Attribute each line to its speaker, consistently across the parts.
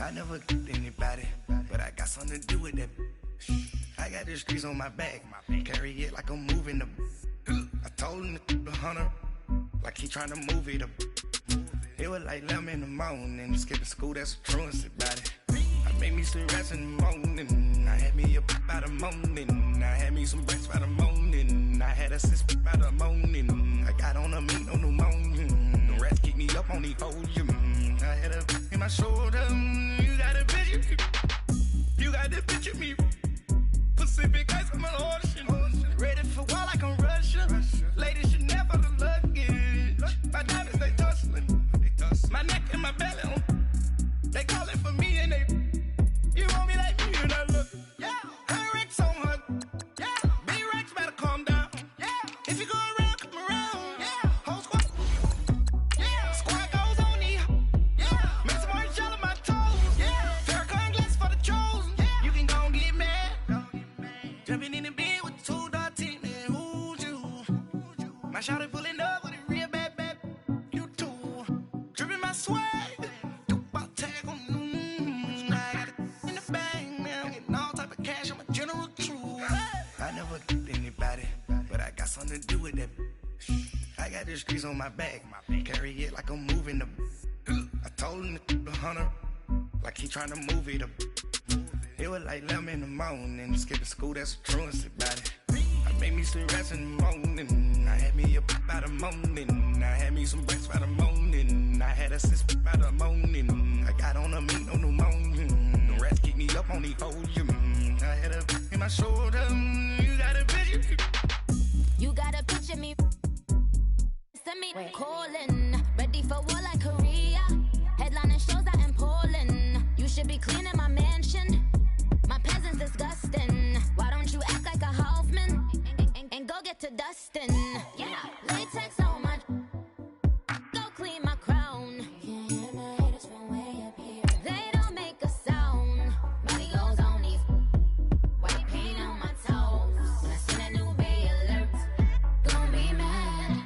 Speaker 1: I never anybody, but I got something to do with that. I got the streets on my back, carry it like I'm moving the. I told him the hunter, like he trying to move it up. It was like 11 in the morning, skipping school, that's a truancy about it. I made me some rest in the morning, I had me up by the morning. I had me some breakfast by the morning, I had a six by the morning. I got on a meat, no pneumonia, the rats keep me up on the podium. I had a in my shoulder, you got a picture, you got the picture me. Pacific ice, I'm an ocean, ready for war like I'm Russian. Ladies should never the luggage, my diamonds they tussling. My neck and my belly, they calling for me and they, you want me like me and I look, yeah, her Rex on her, yeah, B-Rex better calm down, yeah, if you go around, come around, yeah, whole squad, yeah, squad goes on me, yeah, make some orange gel on my toes, yeah, Farrakhan glass for the chosen, yeah, you can go and get mad, jumping in the bed with 2 dark teeth, man, who's you, my shawty pulling up with a real bad, you too. Dripping my swag, about tag on I got it in the bag, man. Getting all type of cash, I'm a general true. I never anybody, but I got something to do with that. I got the streets on my back, carry it like I'm moving the. I told him the hunter, like he trying to move it up. It was like 11 in the morning, skipping school, that's a truancy about it. I made me some rest in the morning, I had me up by the morning. I had me some breakfast by the morning, I had a six by the morning. I got on a meat, no pneumonia, the rats keep me up on the podium. I had a in my shoulder, you got a picture.
Speaker 2: You got a picture me, send me calling, ready for war like Korea. Headlining shows out in Poland, you should be cleaning my mansion. My peasants disgusting. Why don't you act like a Hoffman and go get to dustin'? Yeah, latex on my. Go clean my crown. Can't hear my haters from way up here. They don't make a sound. Body goes on these. White paint on my toes. When I send a new Bay alert, gonna be mad.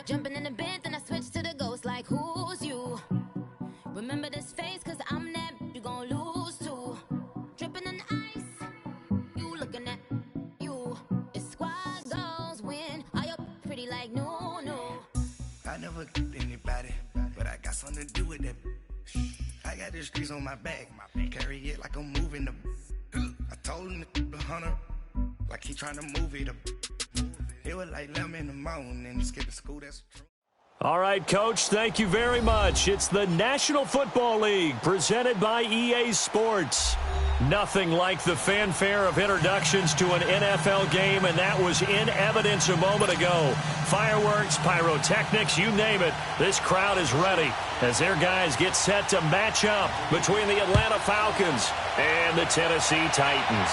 Speaker 2: Jumping in the bed, then I switch to the ghost like who's you? Remember this face, cause I'm that you gon' lose too. Dripping in ice, you looking at you. It's squad goals win. Are you pretty like no?
Speaker 1: I never anybody, but I got something to do with that. I got the streets on my back, carry it like I'm moving the. I told him the hunter, like he trying to move it up. It was like 11 in the morning, skipping school, that's true.
Speaker 3: All right, Coach, thank you very much. It's the National Football League presented by EA Sports. Nothing like the fanfare of introductions to an NFL game, and that was in evidence a moment ago. Fireworks, pyrotechnics, you name it. This crowd is ready as their guys get set to match up between the Atlanta Falcons and the Tennessee Titans.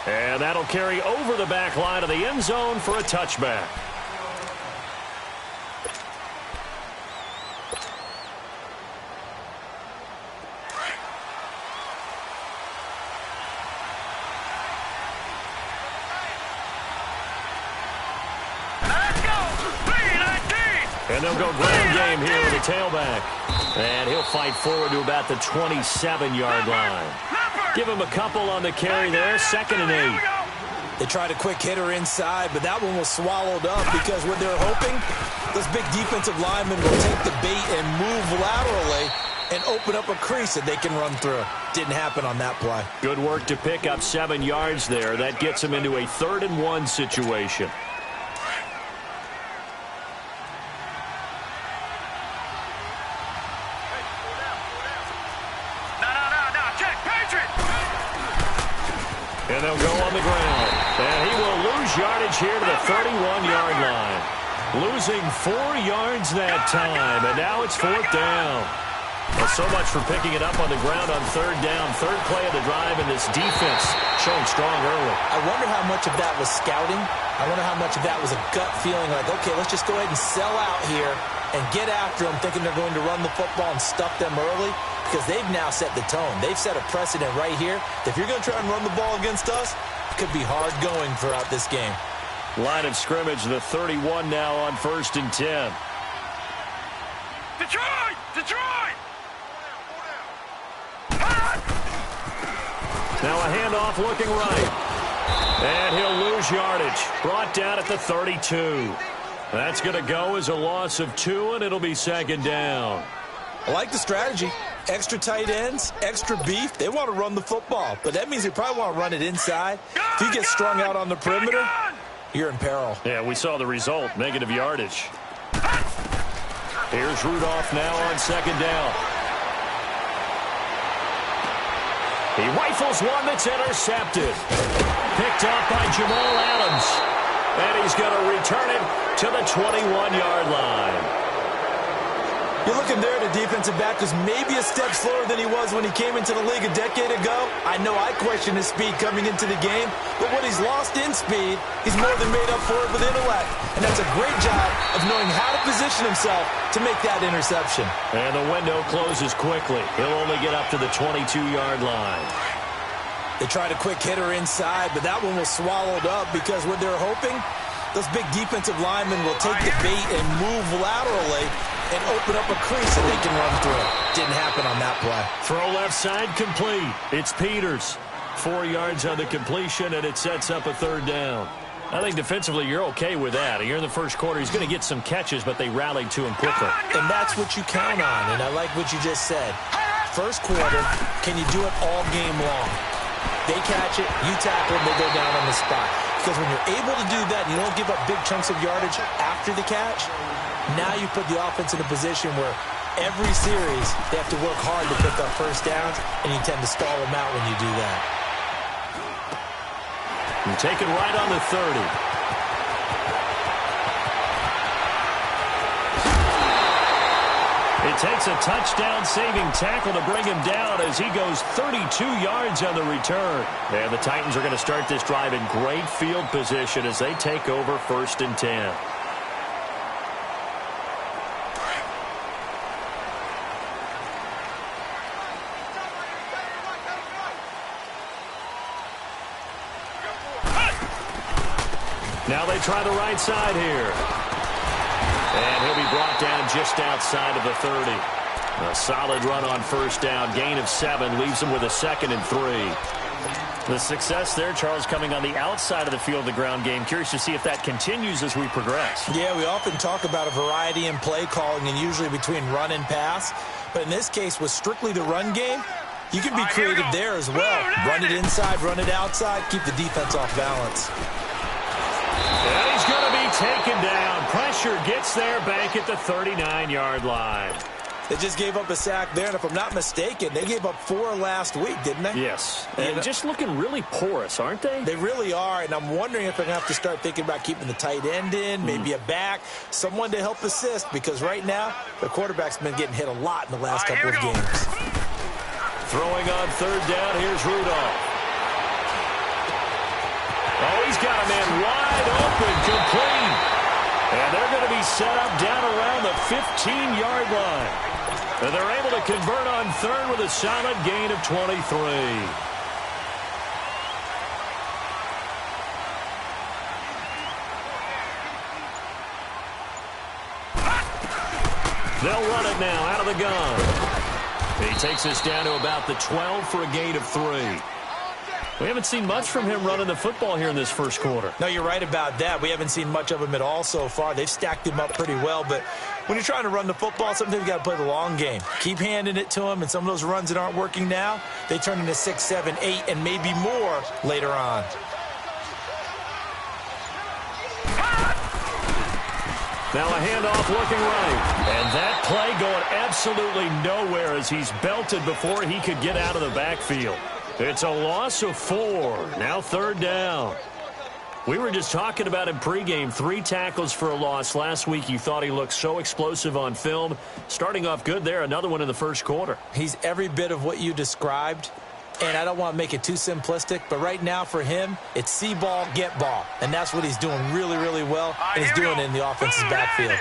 Speaker 3: And that'll carry over the back line of the end zone for a touchback. And they'll go ground game here with the tailback. And he'll fight forward to about the 27-yard line. Give him a couple on the carry there, 2nd and 8.
Speaker 4: They tried a quick hitter inside, but that one was swallowed up because what they're hoping, those big defensive linemen will take the bait and move laterally and open up a crease that they can run through. Didn't happen on that play.
Speaker 3: Good work to pick up 7 yards there. That gets them into a 3rd and 1 situation. And they'll go on the ground. And he will lose yardage here to the 31-yard line. Losing 4 yards that time. And now it's 4th down. Well, so much for picking it up on the ground on 3rd down. 3rd play of the drive, and this defense showing strong early.
Speaker 4: I wonder how much of that was scouting. I wonder how much of that was a gut feeling like, okay, let's just go ahead and sell out here and get after them, thinking they're going to run the football and stuff them early. Because they've now set the tone. They've set a precedent right here. If you're going to try and run the ball against us, it could be hard going throughout this game.
Speaker 3: Line of scrimmage, the 31 now on 1st and 10.
Speaker 5: Detroit! Detroit!
Speaker 3: Now a handoff looking right. And he'll lose yardage. Brought down at the 32. That's going to go as a loss of 2, and it'll be second down.
Speaker 4: I like the strategy. Extra tight ends, extra beef. They want to run the football, but that means they probably want to run it inside. If you get strung out on the perimeter, you're in peril.
Speaker 3: Yeah, we saw the result, negative yardage. Here's Rudolph now on second down. He rifles one that's intercepted. Picked up by Jamal Adams. And he's going to return it to the 21-yard line.
Speaker 4: You're looking there at a defensive back who's maybe a step slower than he was when he came into the league a decade ago. I know I questioned his speed coming into the game, but what he's lost in speed, he's more than made up for it with intellect. And that's a great job of knowing how to position himself to make that interception.
Speaker 3: And the window closes quickly. He'll only get up to the 22-yard line.
Speaker 4: They tried a quick hitter inside, but that one was swallowed up because what they're hoping, those big defensive linemen will take the bait and move laterally and open up a crease that they can run through. Didn't happen on that play.
Speaker 3: Throw left side complete. It's Peters. 4 yards on the completion, and it sets up a third down. I think defensively you're okay with that. Here in the first quarter, he's going to get some catches, but they rallied to him quickly.
Speaker 4: And that's what you count on, and I like what you just said. First quarter, can you do it all game long? They catch it, you tackle, they go down on the spot. Because when you're able to do that, you don't give up big chunks of yardage after the catch, now you put the offense in a position where every series they have to work hard to pick up first downs, and you tend to stall them out when you do that.
Speaker 3: You take it right on the 30. It takes a touchdown-saving tackle to bring him down as he goes 32 yards on the return. And the Titans are going to start this drive in great field position as they take over 1st and 10. Now they try the right side here. And he'll be brought down just outside of the 30. A solid run on first down. Gain of 7 leaves him with a 2nd and 3. The success there, Charles, coming on the outside of the field of the ground game. Curious to see if that continues as we progress.
Speaker 4: Yeah, we often talk about a variety in play calling and usually between run and pass. But in this case, with strictly the run game, you can be creative there as well. Run it inside, run it outside, keep the defense off balance.
Speaker 3: And he's going to be taken down. Pressure gets there back at the 39-yard line.
Speaker 4: They just gave up a sack there, and if I'm not mistaken, they gave up 4 last week, didn't they?
Speaker 3: Yes. And just looking really porous, aren't they?
Speaker 4: They really are, and I'm wondering if they're going to have to start thinking about keeping the tight end in, maybe a back, someone to help assist, because right now, the quarterback's been getting hit a lot in the last couple of games.
Speaker 3: Throwing on 3rd down, here's Rudolph. Oh, he's got a man wide open, complete. And they're going to be set up down around the 15-yard line. And they're able to convert on 3rd with a solid gain of 23. They'll run it now out of the gun. He takes us down to about the 12 for a gain of 3. We haven't seen much from him running the football here in this first quarter.
Speaker 4: No, you're right about that. We haven't seen much of him at all so far. They've stacked him up pretty well, but when you're trying to run the football, sometimes you got to play the long game. Keep handing it to him, and some of those runs that aren't working now, they turn into 6, 7, 8, and maybe more later on.
Speaker 3: Now a handoff looking right. And that play going absolutely nowhere as he's belted before he could get out of the backfield. It's a loss of 4. Now 3rd down. We were just talking about him pregame. 3 tackles for a loss. Last week you thought he looked so explosive on film. Starting off good there. Another one in the first quarter.
Speaker 4: He's every bit of what you described. And I don't want to make it too simplistic, but right now for him, it's see ball, get ball. And that's what he's doing really, really well. And he's doing it in the offense's backfield.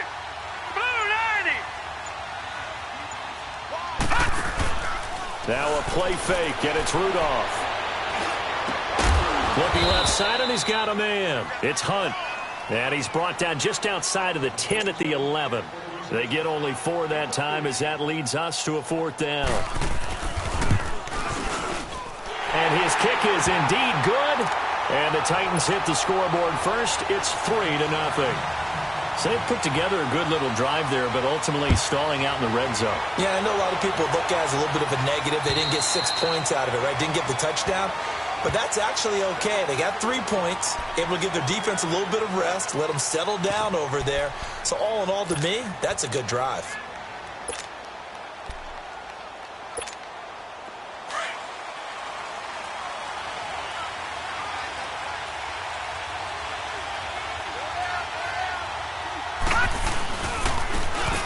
Speaker 3: Now a play fake, and it's Rudolph. Looking left side, and he's got a man. It's Hunt. And he's brought down just outside of the 10 at the 11. They get only 4 that time as that leads us to a 4th down. And And his kick is indeed good. And the Titans hit the scoreboard first. It's 3-0. So they put together a good little drive there, but ultimately stalling out in the red zone.
Speaker 4: Yeah, I know a lot of people look at it as a little bit of a negative. They didn't get 6 points out of it, right? Didn't get the touchdown. But that's actually okay. They got 3 points, able to give their defense a little bit of rest, let them settle down over there. So all in all, to me, that's a good drive.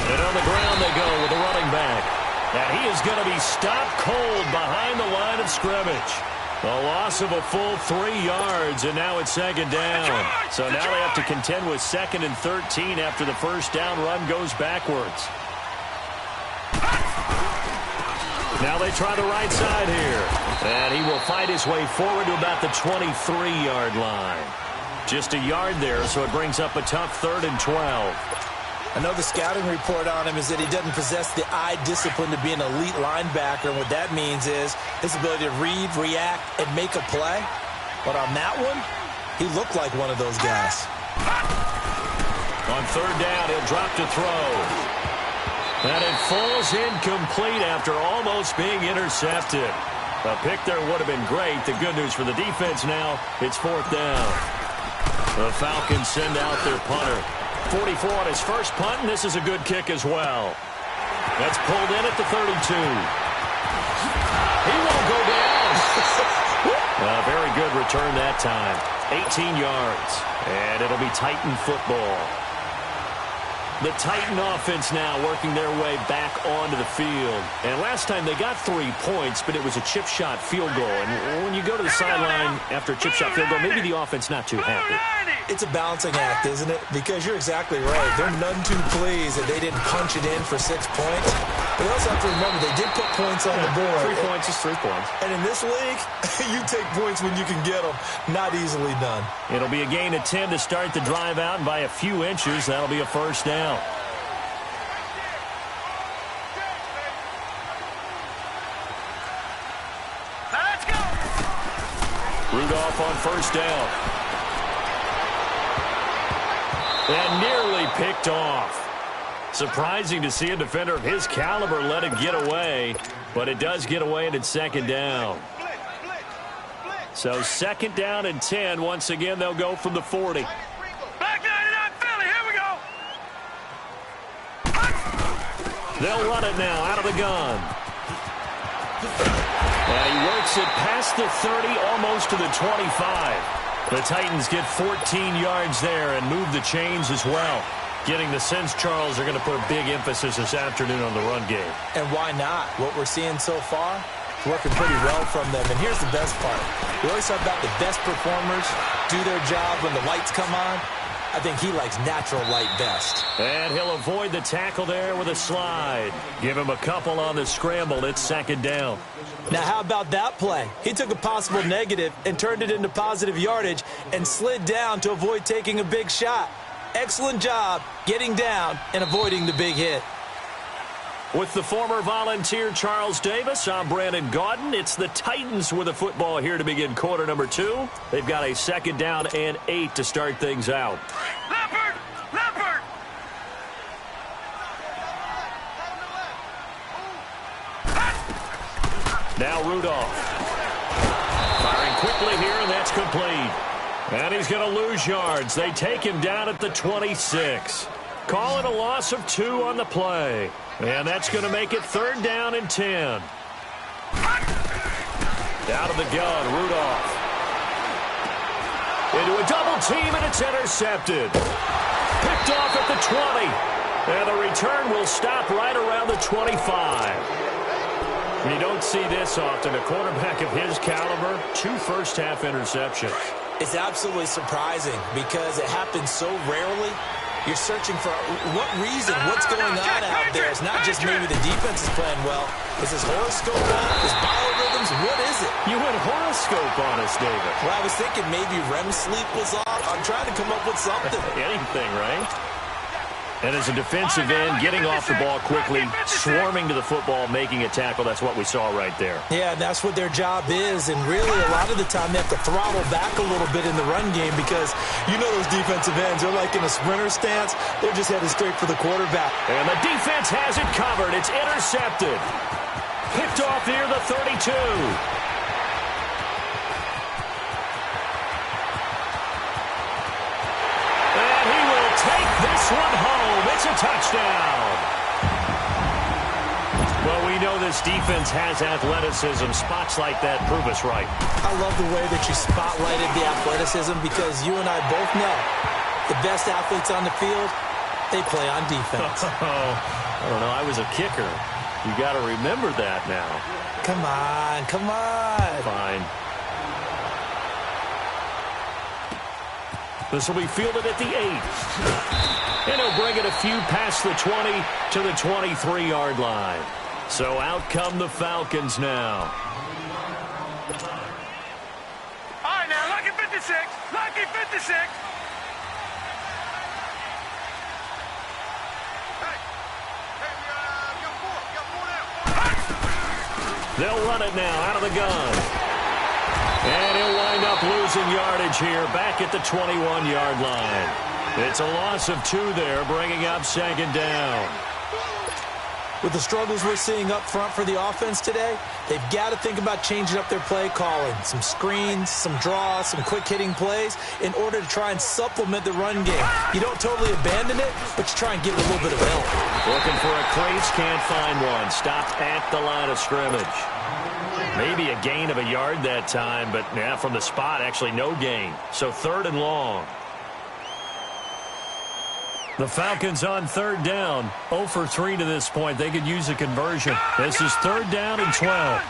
Speaker 3: And on the ground they go with a running back. And he is going to be stopped cold behind the line of scrimmage. A loss of a full 3 yards, and now it's second down. So now they have to contend with 2nd and 13 after the first down run goes backwards. Now they try the right side here. And he will fight his way forward to about the 23-yard line. Just a yard there, so it brings up a tough 3rd and 12.
Speaker 4: I know the scouting report on him is that he doesn't possess the eye discipline to be an elite linebacker. And what that means is his ability to read, react, and make a play. But on that one, he looked like one of those guys.
Speaker 3: On 3rd down, he'll drop to throw. And it falls incomplete after almost being intercepted. A pick there would have been great. The good news for the defense now, it's 4th down. The Falcons send out their punter. 44 on his first punt, and this is a good kick as well. That's pulled in at the 32. He won't go down. A very good return that time. 18 yards, and it'll be Titan football. The Titan offense now working their way back onto the field. And last time they got 3 points, but it was a chip shot field goal. And when you go to the sideline after a chip shot field goal, maybe the offense not too happy.
Speaker 4: It's a balancing act, isn't it? Because you're exactly right. They're none too pleased that they didn't punch it in for 6 points. But you also have to remember they did put points on the board.
Speaker 3: 3 points is 3 points.
Speaker 4: And in this league, you take points when you can get them. Not easily done.
Speaker 3: It'll be a gain of 10 to start the drive out, and by a few inches, that'll be a first down.
Speaker 5: Let's go!
Speaker 3: Rudolph on first down. And nearly picked off. Surprising to see a defender of his caliber let it get away, but it does get away, and it's 2nd down. So 2nd down and 10. Once again, they'll go from the 40.
Speaker 5: Back 99 Philly, here we go!
Speaker 3: They'll run it now out of the gun. And he works it past the 30, almost to the 25. The Titans get 14 yards there and move the chains as well. Getting the sense, Charles, are going to put a big emphasis this afternoon on the run game.
Speaker 4: And why not? What we're seeing so far, working pretty well from them. And here's the best part. We always talk about the best performers do their job when the lights come on. I think he likes natural light best.
Speaker 3: And he'll avoid the tackle there with a slide. Give him a couple on the scramble. It's 2nd down.
Speaker 4: Now, how about that play? He took a possible negative and turned it into positive yardage and slid down to avoid taking a big shot. Excellent job getting down and avoiding the big hit.
Speaker 3: With the former Volunteer Charles Davis, I'm Brandon Gaudin. It's the Titans with the football here to begin quarter number 2. They've got a 2nd down and 8 to start things out.
Speaker 5: Leopard! Leopard!
Speaker 3: Now Rudolph. Firing quickly here, and that's complete. And he's going to lose yards. They take him down at the 26. Call it a loss of 2 on the play. And that's going to make it 3rd down and 10. Out of the gun, Rudolph. Into a double team, and it's intercepted. Picked off at the 20. And the return will stop right around the 25. You don't see this often. A quarterback of his caliber, 2 first-half interceptions.
Speaker 4: It's absolutely surprising because it happens so rarely. You're searching for what reason, what's going on out there. It's not just maybe the defense is playing well. Is his horoscope off? His biorhythms? What is it?
Speaker 3: You went horoscope on us, David.
Speaker 4: Well, I was thinking maybe REM sleep was off. I'm trying to come up with something.
Speaker 3: Anything, right? And as a defensive end, getting off the ball quickly, swarming to the football, making a tackle, that's what we saw right there.
Speaker 4: Yeah, that's what their job is. And really, a lot of the time, they have to throttle back a little bit in the run game because you know those defensive ends, they're like in a sprinter stance. They're just headed straight for the quarterback.
Speaker 3: And the defense has it covered. It's intercepted. Picked off near the 32. This one home. It's a touchdown. Well, we know this defense has athleticism. Spots like that prove us right.
Speaker 4: I love the way that you spotlighted the athleticism because you and I both know the best athletes on the field, they play on defense.
Speaker 3: I don't know. I was a kicker. You got to remember that now.
Speaker 4: Come on, come on.
Speaker 3: Fine. This will be fielded at the 8. And he'll bring it a few past the 20 to the 23-yard line. So out come the Falcons now.
Speaker 5: All right, now, lucky 56. Lucky 56.
Speaker 3: They'll run it now out of the gun. And he'll wind up losing yardage here back at the 21-yard line. It's a loss of 2 there, bringing up second down.
Speaker 4: With the struggles we're seeing up front for the offense today, they've got to think about changing up their play calling. Some screens, some draws, some quick-hitting plays in order to try and supplement the run game. You don't totally abandon it, but you try and give it a little bit of help.
Speaker 3: Looking for a crease, can't find one. Stopped at the line of scrimmage. Maybe a gain of a yard that time, but from the spot, actually no gain. So 3rd and long. The Falcons on 3rd down. 0 for 3 to this point. They could use a conversion. This is 3rd down and 12.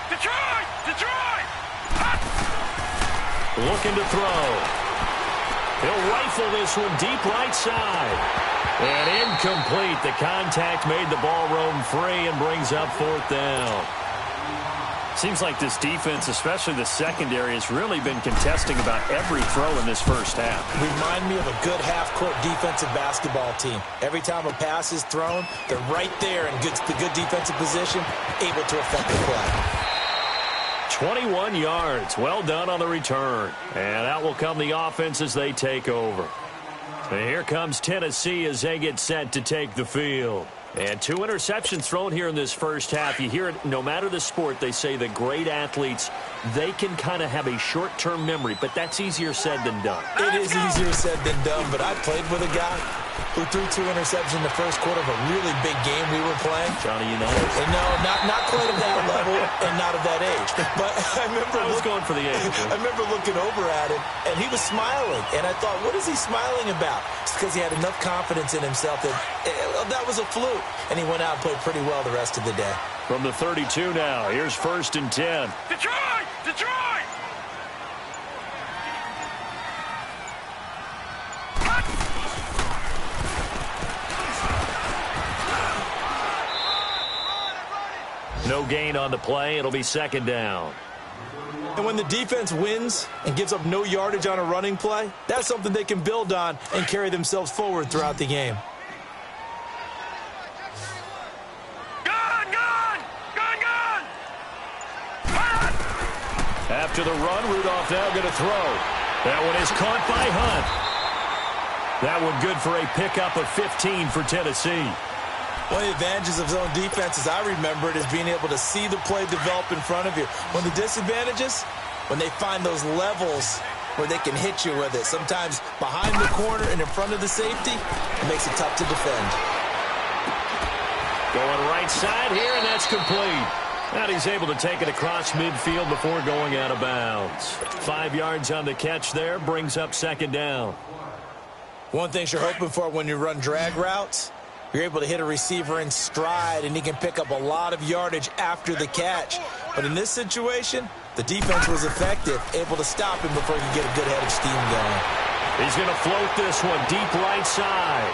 Speaker 5: Detroit!
Speaker 3: Looking to throw. He'll rifle this one deep right side. And incomplete. The contact made the ball roam free and brings up 4th down. Seems like this defense, especially the secondary, has really been contesting about every throw in this first half.
Speaker 4: Remind me of a good half-court defensive basketball team. Every time a pass is thrown, they're right there in the good defensive position, able to affect the play.
Speaker 3: 21 yards. Well done on the return. And out will come the offense as they take over. And here comes Tennessee as they get set to take the field. And 2 interceptions thrown here in this first half. You hear it, no matter the sport, they say that great athletes, they can kind of have a short-term memory, but that's easier said than done.
Speaker 4: It is easier said than done, but I played with a guy who threw 2 interceptions in the first quarter of a really big game we were playing.
Speaker 3: Johnny Unitas.
Speaker 4: No, not quite of that level and not of that age. But I remember
Speaker 3: I was going for the age.
Speaker 4: I remember looking over at him, and he was smiling. And I thought, what is he smiling about? It's because he had enough confidence in himself that was a fluke. And he went out and played pretty well the rest of the day.
Speaker 3: From the 32 now, here's 1st and 10.
Speaker 5: Detroit!
Speaker 3: No gain on the play. It'll be 2nd down.
Speaker 4: And when the defense wins and gives up no yardage on a running play, that's something they can build on and carry themselves forward throughout the game.
Speaker 3: After the run, Rudolph now going to throw. That one is caught by Hunt. That one good for a pickup of 15 for Tennessee.
Speaker 4: One of the advantages of zone defense, as I remember it, is being able to see the play develop in front of you. One of the disadvantages, when they find those levels where they can hit you with it. Sometimes behind the corner and in front of the safety, it makes it tough to defend.
Speaker 3: Going right side here, and that's complete. And he's able to take it across midfield before going out of bounds. 5 yards on the catch there, brings up 2nd down.
Speaker 4: One thing you're hoping for when you run drag routes, you're able to hit a receiver in stride, and he can pick up a lot of yardage after the catch. But in this situation, the defense was effective, able to stop him before he could get a good head of steam going.
Speaker 3: He's going to float this one deep right side.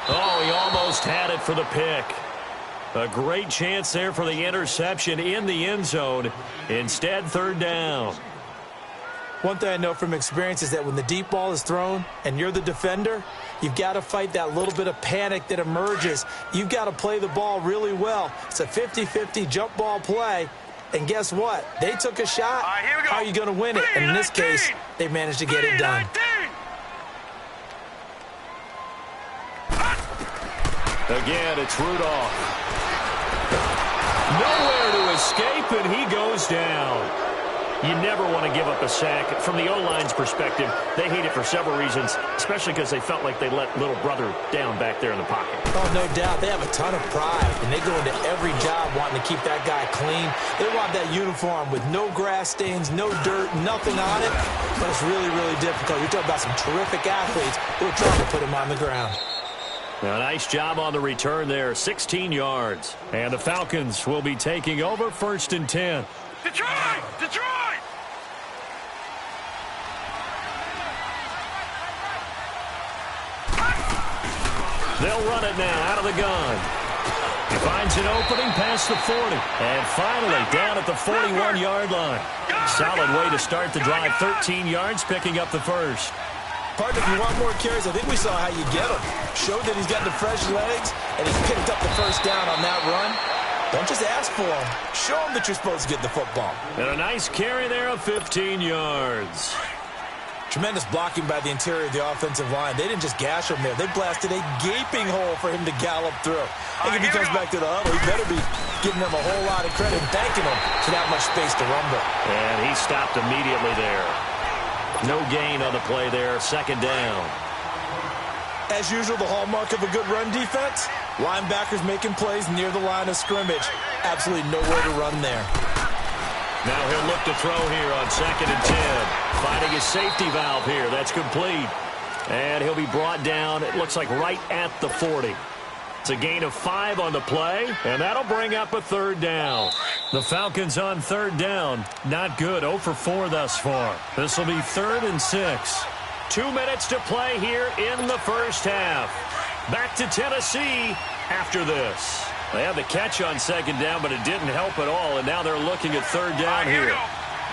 Speaker 3: Oh, he almost had it for the pick. A great chance there for the interception in the end zone. Instead, 3rd down.
Speaker 4: One thing I know from experience is that when the deep ball is thrown and you're the defender, you've got to fight that little bit of panic that emerges. You've got to play the ball really well. It's a 50-50 jump ball play. And guess what? They took a shot.
Speaker 5: Right, here we go.
Speaker 4: How are you going to win it? And in this case, they managed to get it done.
Speaker 3: Again, it's Rudolph. Nowhere to escape, and he goes down. You never want to give up a sack. From the O-line's perspective, they hate it for several reasons, especially because they felt like they let little brother down back there in the pocket.
Speaker 4: Oh, no doubt. They have a ton of pride, and they go into every job wanting to keep that guy clean. They want that uniform with no grass stains, no dirt, nothing on it. But it's really, really difficult. You're talking about some terrific athletes who are trying to put him on the ground.
Speaker 3: A nice job on the return there, 16 yards. And the Falcons will be taking over 1st and 10.
Speaker 5: Detroit! Detroit!
Speaker 3: They'll run it now out of the gun. He finds an opening past the 40. And finally down at the 41-yard line. Solid way to start the drive, 13 yards, picking up the first.
Speaker 4: Partner, if you want more carries, I think we saw how you get him. Showed that he's got the fresh legs, and he picked up the first down on that run. Don't just ask for him. Show him that you're supposed to get the football.
Speaker 3: And a nice carry there of 15 yards.
Speaker 4: Tremendous blocking by the interior of the offensive line. They didn't just gash him there. They blasted a gaping hole for him to gallop through. I think if he comes back to the huddle, he better be giving them a whole lot of credit and thanking them for that much space to rumble.
Speaker 3: And he stopped immediately there. No gain on the play there, 2nd down.
Speaker 4: As usual, the hallmark of a good run defense, linebackers making plays near the line of scrimmage. Absolutely nowhere to run there.
Speaker 3: Now he'll look to throw here on 2nd and 10. Finding his safety valve here. That's complete. And he'll be brought down, it looks like right at the 40. It's a gain of 5 on the play, and that'll bring up a 3rd down. The Falcons on 3rd down. Not good. 0 for 4 thus far. This will be 3rd and 6. 2 minutes to play here in the first half. Back to Tennessee after this. They had the catch on 2nd down, but it didn't help at all, and now they're looking at 3rd down here.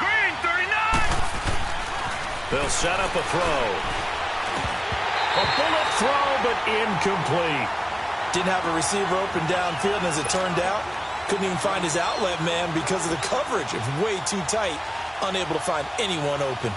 Speaker 5: Green, 39!
Speaker 3: They'll set up a throw. A bullet throw, but incomplete.
Speaker 4: Didn't have a receiver open downfield, and as it turned out, couldn't even find his outlet man because of the coverage. It's way too tight, unable to find anyone open.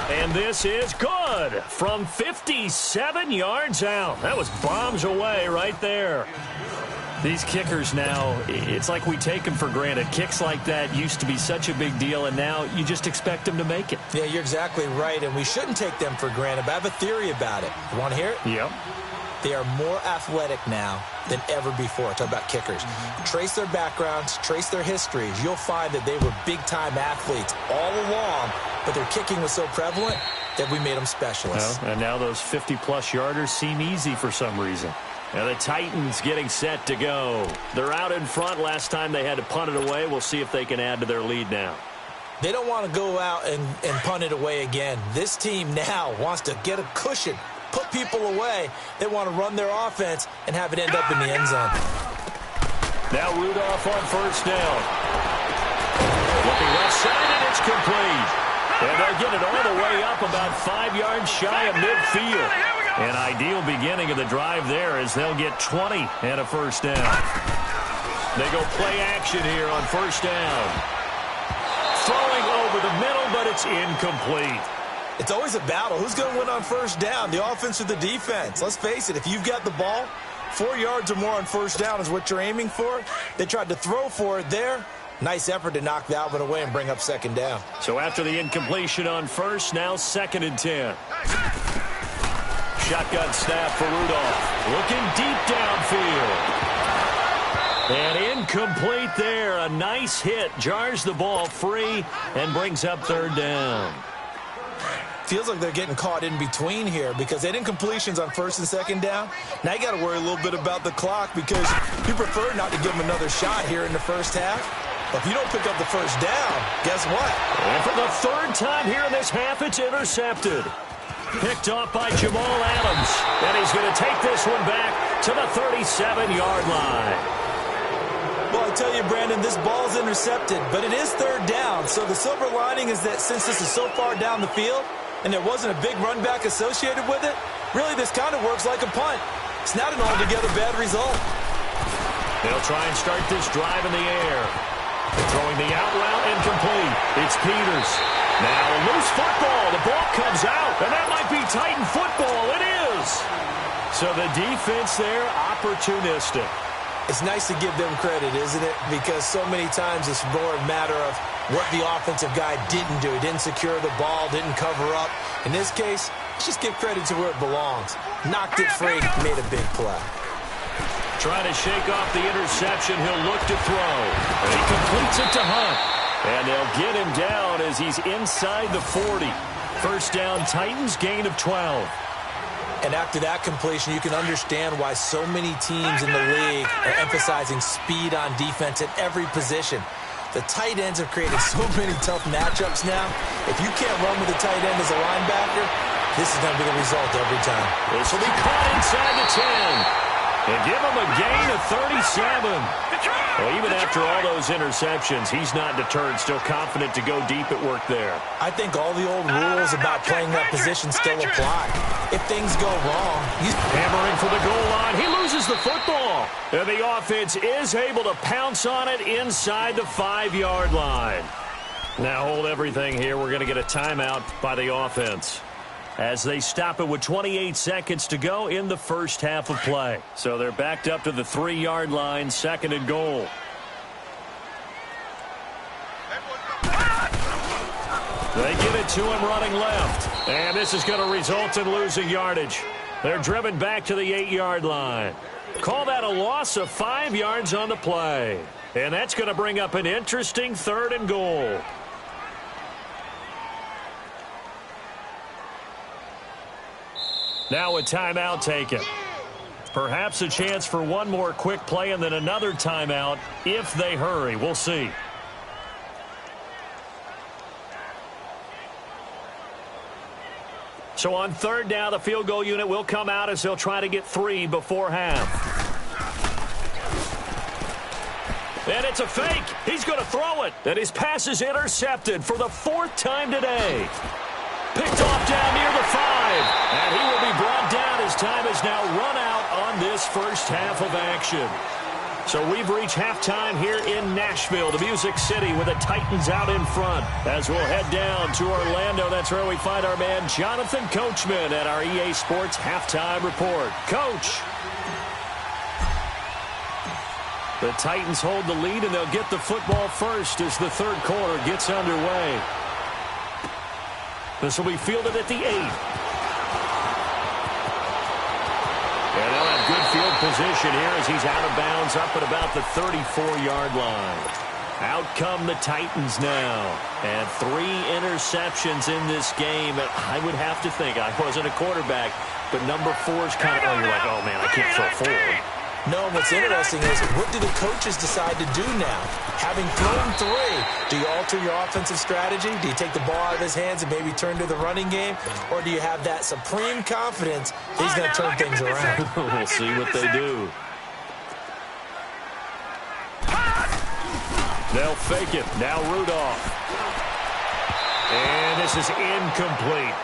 Speaker 3: And this is good from 57 yards out. That was bombs away right there. These kickers now, it's like we take them for granted. Kicks like that used to be such a big deal, and now you just expect them to make it.
Speaker 4: Yeah, you're exactly right, and we shouldn't take them for granted, but I have a theory about it. You want to hear it?
Speaker 3: Yep.
Speaker 4: They are more athletic now than ever before. Talk about kickers. Trace their backgrounds, trace their histories. You'll find that they were big-time athletes all along, but their kicking was so prevalent that we made them specialists.
Speaker 3: Well, and now those 50-plus yarders seem easy for some reason. Now the Titans getting set to go. They're out in front. Last time they had to punt it away. We'll see if they can add to their lead now.
Speaker 4: They don't want to go out and punt it away again. This team now wants to get a cushion, put people away. They want to run their offense and have it end up in the end zone.
Speaker 3: Now Rudolph on 1st down. Looking left side, and it's complete. And they'll get it all the way up about 5 yards shy of midfield. An ideal beginning of the drive there as they'll get 20 and a 1st down. They go play action here on 1st down. Throwing over the middle, but it's incomplete.
Speaker 4: It's always a battle. Who's going to win on 1st down, the offense or the defense? Let's face it, if you've got the ball, 4 yards or more on 1st down is what you're aiming for. They tried to throw for it there. Nice effort to knock that one away and bring up 2nd down.
Speaker 3: So after the incompletion on 1st, now 2nd and 10. Shotgun snap for Rudolph. Looking deep downfield. And incomplete there. A nice hit. Jars the ball free and brings up 3rd down.
Speaker 4: Feels like they're getting caught in between here because they had incompletions on 1st and 2nd down. Now you got to worry a little bit about the clock because you prefer not to give them another shot here in the first half. But if you don't pick up the 1st down, guess what?
Speaker 3: And for the 3rd time here in this half, it's intercepted. Picked off by Jamal Adams. And he's going to take this one back to the 37-yard line.
Speaker 4: Well, I tell you, Brandon, this ball's intercepted, but it is third down. So the silver lining is that since this is so far down the field and there wasn't a big run back associated with it, really this kind of works like a punt. It's not an altogether bad result.
Speaker 3: They'll try and start this drive in the air. Throwing the out route incomplete. It's Peters. Now a loose football. The ball comes out, and that might be Titan football. It is. So the defense there, opportunistic.
Speaker 4: It's nice to give them credit, isn't it? Because so many times it's more a matter of what the offensive guy didn't do. He didn't secure the ball, didn't cover up. In this case, let's just give credit to where it belongs. Knocked it free, made a big play.
Speaker 3: Trying to shake off the interception. He'll look to throw. And he completes it to Hunt. And they'll get him down as he's inside the 40. First down, Titans, gain of 12.
Speaker 4: And after that completion, you can understand why so many teams in the league are emphasizing speed on defense at every position. The tight ends have created so many tough matchups now. If you can't run with a tight end as a linebacker, this is going to be the result every time.
Speaker 3: This will be caught inside the 10. And give him a gain of 37. Well, even after all those interceptions, he's not deterred, still confident to go deep at work there.
Speaker 4: I think all the old rules about playing that position still apply. If things go wrong, he's
Speaker 3: hammering for the goal line. He loses the football. And the offense is able to pounce on it inside the 5-yard line. Now hold everything here. We're going to get a timeout by the offense as they stop it with 28 seconds to go in the first half of play. So they're backed up to the 3-yard line, second and goal. They get it to him running left. And this is going to result in losing yardage. They're driven back to the 8-yard line. Call that a loss of 5 yards on the play. And that's going to bring up an interesting third and goal. Now a timeout taken. Perhaps a chance for one more quick play and then another timeout if they hurry. We'll see. So on third down, the field goal unit will come out as they'll try to get 3 before half. And it's a fake. He's going to throw it. And his pass is intercepted for the 4th time today. Picked off down near the 5. And he will be brought down as time has now run out on this first half of action. So we've reached halftime here in Nashville, the Music City, with the Titans out in front. As we'll head down to Orlando, that's where we find our man Jonathan Coachman at our EA Sports Halftime Report. Coach. The Titans hold the lead, and they'll get the football first as the third quarter gets underway. This will be fielded at the 8. And they'll have good field position here as he's out of bounds up at about the 34-yard line. Out come the Titans now. And 3 interceptions in this game. I would have to think, I wasn't a quarterback, but number 4 is kind of, oh, you're like, oh, man, I can't throw 4.
Speaker 4: No, what's interesting is what do the coaches decide to do now? Having thrown 3, do you alter your offensive strategy? Do you take the ball out of his hands and maybe turn to the running game? Or do you have that supreme confidence he's going to turn things around?
Speaker 3: We'll see what they do. They'll fake it. Now Rudolph. And this is incomplete.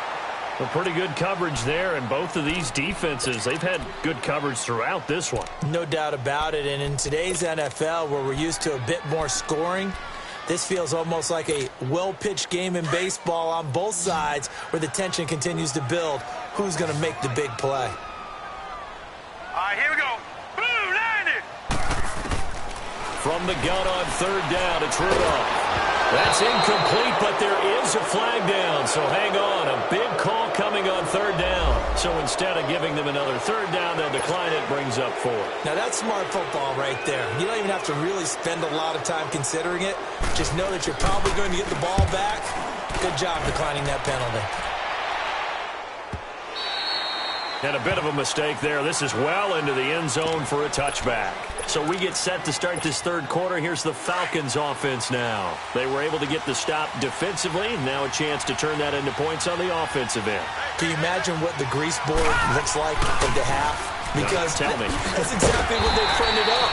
Speaker 3: A pretty good coverage there, and both of these defenses, they've had good coverage throughout this one.
Speaker 4: No doubt about it, and in today's NFL, where we're used to a bit more scoring, this feels almost like a well-pitched game in baseball on both sides, where the tension continues to build. Who's going to make the big play?
Speaker 5: All right, here we go. Blue, landed.
Speaker 3: From the gun on third down, it's Rudolph. That's incomplete, but there is a flag down, so hang on. A big call coming on third down. So instead of giving them another third down, they'll decline it, brings up 4.
Speaker 4: Now that's smart football right there. You don't even have to really spend a lot of time considering it. Just know that you're probably going to get the ball back. Good job declining that penalty.
Speaker 3: And a bit of a mistake there. This is well into the end zone for a touchback. So we get set to start this third quarter. Here's the Falcons offense now. They were able to get the stop defensively. Now a chance to turn that into points on the offensive end.
Speaker 4: Can you imagine what the grease board looks like at the half? Because
Speaker 3: tell me.
Speaker 4: That's exactly what they printed up.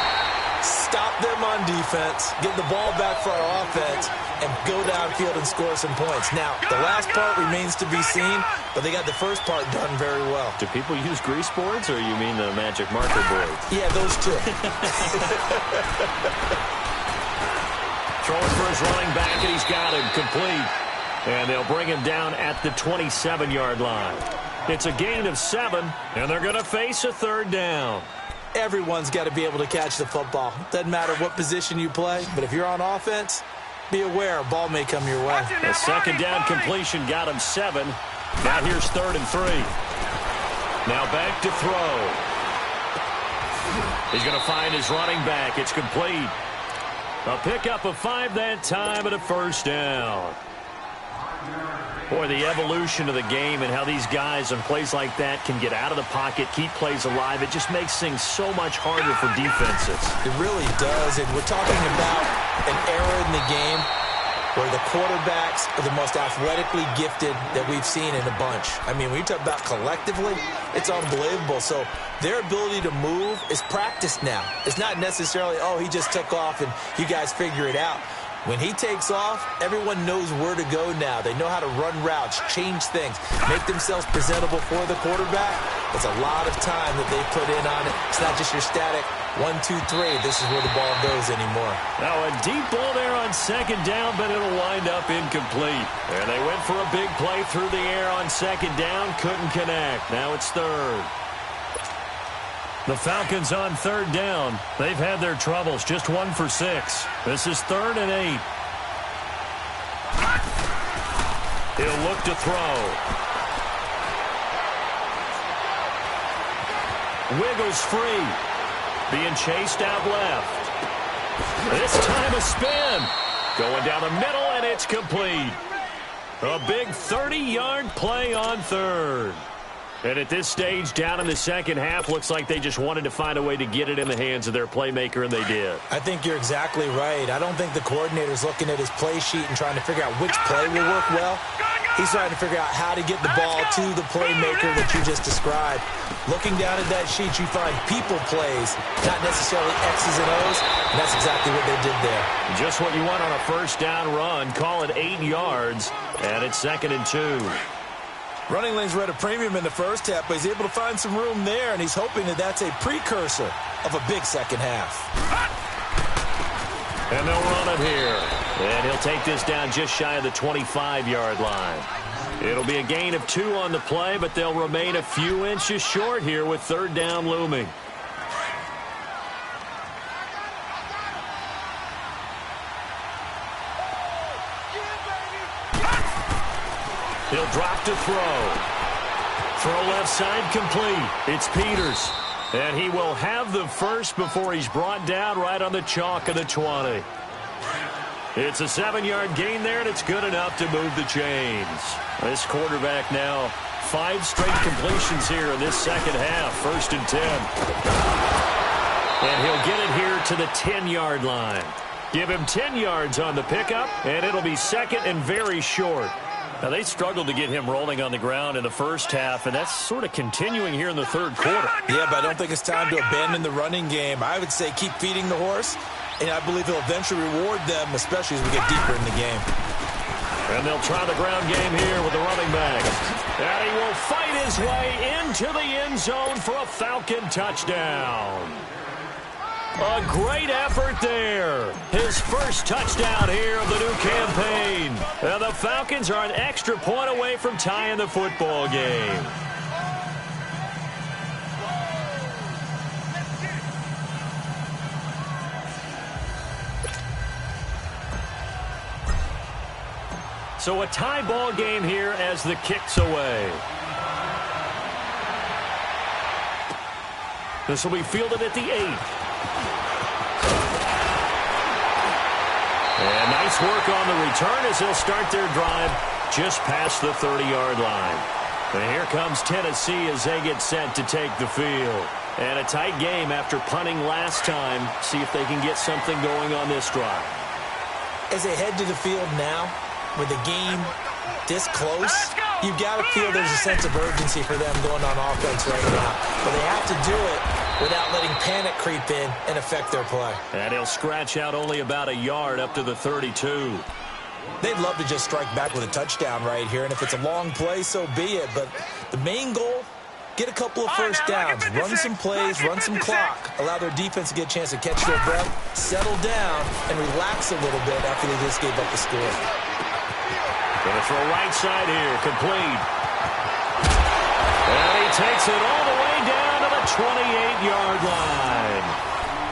Speaker 4: Stop them on defense, get the ball back for our offense, and go downfield and score some points. Now, the last part remains to be seen, but they got the first part done very well.
Speaker 3: Do people use grease boards, or you mean the magic marker boards?
Speaker 4: Yeah, those two.
Speaker 3: Throwing for his running back, and he's got him complete. And they'll bring him down at the 27-yard line. It's a gain of 7, and they're going to face a third down.
Speaker 4: Everyone's got to be able to catch the football. Doesn't matter what position you play, but if you're on offense, be aware a ball may come your way.
Speaker 3: A second down completion got him 7. Now here's 3rd and 3. Now back to throw. He's going to find his running back. It's complete. A pickup of 5 that time and a first down. Boy, the evolution of the game and how these guys on plays like that can get out of the pocket, keep plays alive, it just makes things so much harder for defenses.
Speaker 4: It really does, and we're talking about an era in the game where the quarterbacks are the most athletically gifted that we've seen in a bunch. I mean, when you talk about collectively, it's unbelievable. So their ability to move is practiced now. It's not necessarily, oh, he just took off and you guys figure it out. When he takes off, everyone knows where to go now. They know how to run routes, change things, make themselves presentable for the quarterback. It's a lot of time that they put in on it. It's not just your static 1, 2, 3. This is where the ball goes anymore.
Speaker 3: Now a deep ball there on second down, but it'll wind up incomplete. And they went for a big play through the air on second down, couldn't connect. Now it's 3rd. The Falcons on 3rd down. They've had their troubles, just 1 for 6. This is 3rd and 8. He'll look to throw. Wiggles free. Being chased out left. This time a spin. Going down the middle, and it's complete. A big 30-yard play on 3rd. And at this stage, down in the second half, looks like they just wanted to find a way to get it in the hands of their playmaker, and they did.
Speaker 4: I think you're exactly right. I don't think the coordinator's looking at his play sheet and trying to figure out which play will work well. He's trying to figure out how to get the ball to the playmaker that you just described. Looking down at that sheet, you find people plays, not necessarily X's and O's, and that's exactly what they did there.
Speaker 3: Just what you want on a first down run. Call it 8 yards, and it's 2nd and 2.
Speaker 4: Running lanes were at a premium in the first half, but he's able to find some room there, and he's hoping that that's a precursor of a big second half.
Speaker 3: And they'll run it here. And he'll take this down just shy of the 25-yard line. It'll be a gain of 2 on the play, but they'll remain a few inches short here with 3rd down looming. He'll drop to throw. Throw left side complete. It's Peters. And he will have the first before he's brought down right on the chalk of the 20. It's a 7-yard gain there, and it's good enough to move the chains. This quarterback now 5 straight completions here in this second half. 1st and 10. And he'll get it here to the 10-yard line. Give him 10 yards on the pickup, and it'll be 2nd and very short. Now, they struggled to get him rolling on the ground in the first half, and that's sort of continuing here in the third quarter.
Speaker 4: Yeah, but I don't think it's time to abandon the running game. I would say keep feeding the horse, and I believe he'll eventually reward them, especially as we get deeper in the game.
Speaker 3: And they'll try the ground game here with the running back. And he will fight his way into the end zone for a Falcon touchdown. A great effort there. His first touchdown here of the new campaign. And the Falcons are an extra point away from tying the football game. So a tie ball game here as the kick's away. This will be fielded at the 8. And nice work on the return as they'll start their drive just past the 30-yard line. And here comes Tennessee as they get set to take the field. And a tight game after punting last time. See if they can get something going on this drive.
Speaker 4: As they head to the field now, with the game this close, you've got to feel there's a sense of urgency for them going on offense right now. But they have to do it without letting panic creep in and affect their play.
Speaker 3: And he'll scratch out only about a yard up to the 32.
Speaker 4: They'd love to just strike back with a touchdown right here, and if it's a long play, so be it. But the main goal, get a couple of first downs, run some plays, run some clock, allow their defense to get a chance to catch their breath, settle down, and relax a little bit after they just gave up the score.
Speaker 3: Going to throw right side here, complete. And he takes it all the way down to the 28-yard line.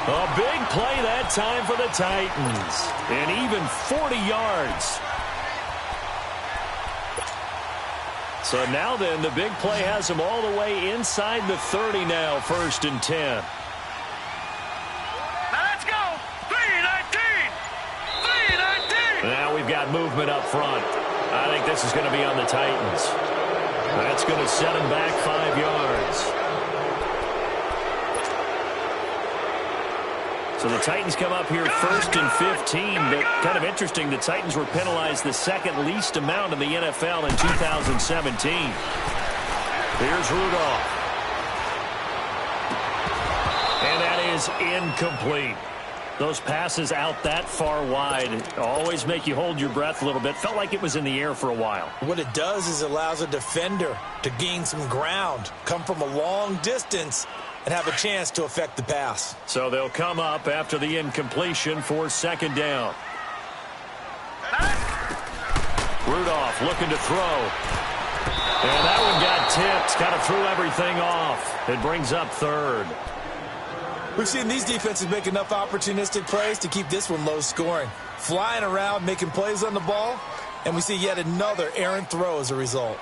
Speaker 3: A big play that time for the Titans. And even 40 yards. So now then, the big play has them all the way inside the 30 now, 1st and 10.
Speaker 5: Now let's go. 3-19. 3-19.
Speaker 3: Now we've got movement up front. I think this is going to be on the Titans. That's going to set them back 5 yards. So the Titans come up here 1st and 15, but kind of interesting, the Titans were penalized the second least amount in the NFL in 2017. Here's Rudolph. And that is incomplete. Those passes out that far wide always make you hold your breath a little bit. Felt like it was in the air for a while.
Speaker 4: What it does is it allows a defender to gain some ground, come from a long distance, and have a chance to affect the pass.
Speaker 3: So they'll come up after the incompletion for 2nd down. Rudolph looking to throw. And that one got tipped. Kind of threw everything off. It brings up 3rd.
Speaker 4: We've seen these defenses make enough opportunistic plays to keep this one low scoring. Flying around, making plays on the ball, and we see yet another errant throw as a result.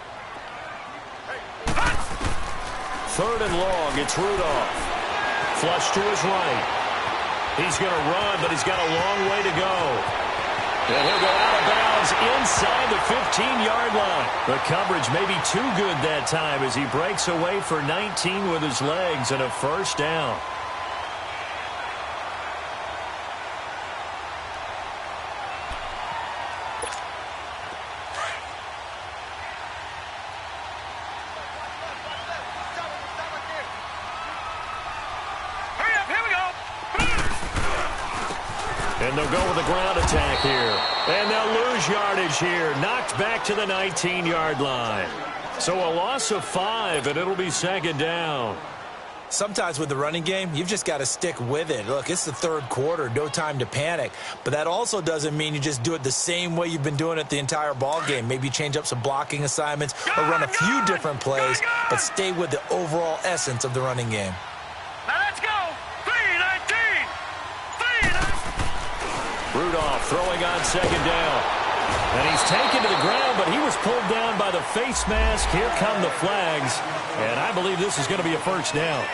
Speaker 3: 3rd and long, it's Rudolph. Flush to his right. He's going to run, but he's got a long way to go. And he'll go out of bounds inside the 15-yard line. The coverage may be too good that time as he breaks away for 19 with his legs and a 1st down. And they'll go with a ground attack here. And they'll lose yardage here. Knocked back to the 19-yard line. So a loss of 5, and it'll be 2nd down.
Speaker 4: Sometimes with the running game, you've just got to stick with it. Look, it's the 3rd quarter, no time to panic. But that also doesn't mean you just do it the same way you've been doing it the entire ball game. Maybe change up some blocking assignments or run a few different plays, but stay with the overall essence of the running game.
Speaker 5: Now let's go. 3-19. 3-19.
Speaker 3: Rudolph throwing on 2nd down. And he's taken to the ground, but he was pulled down by the face mask. Here come the flags. And I believe this is going to be a 1st down.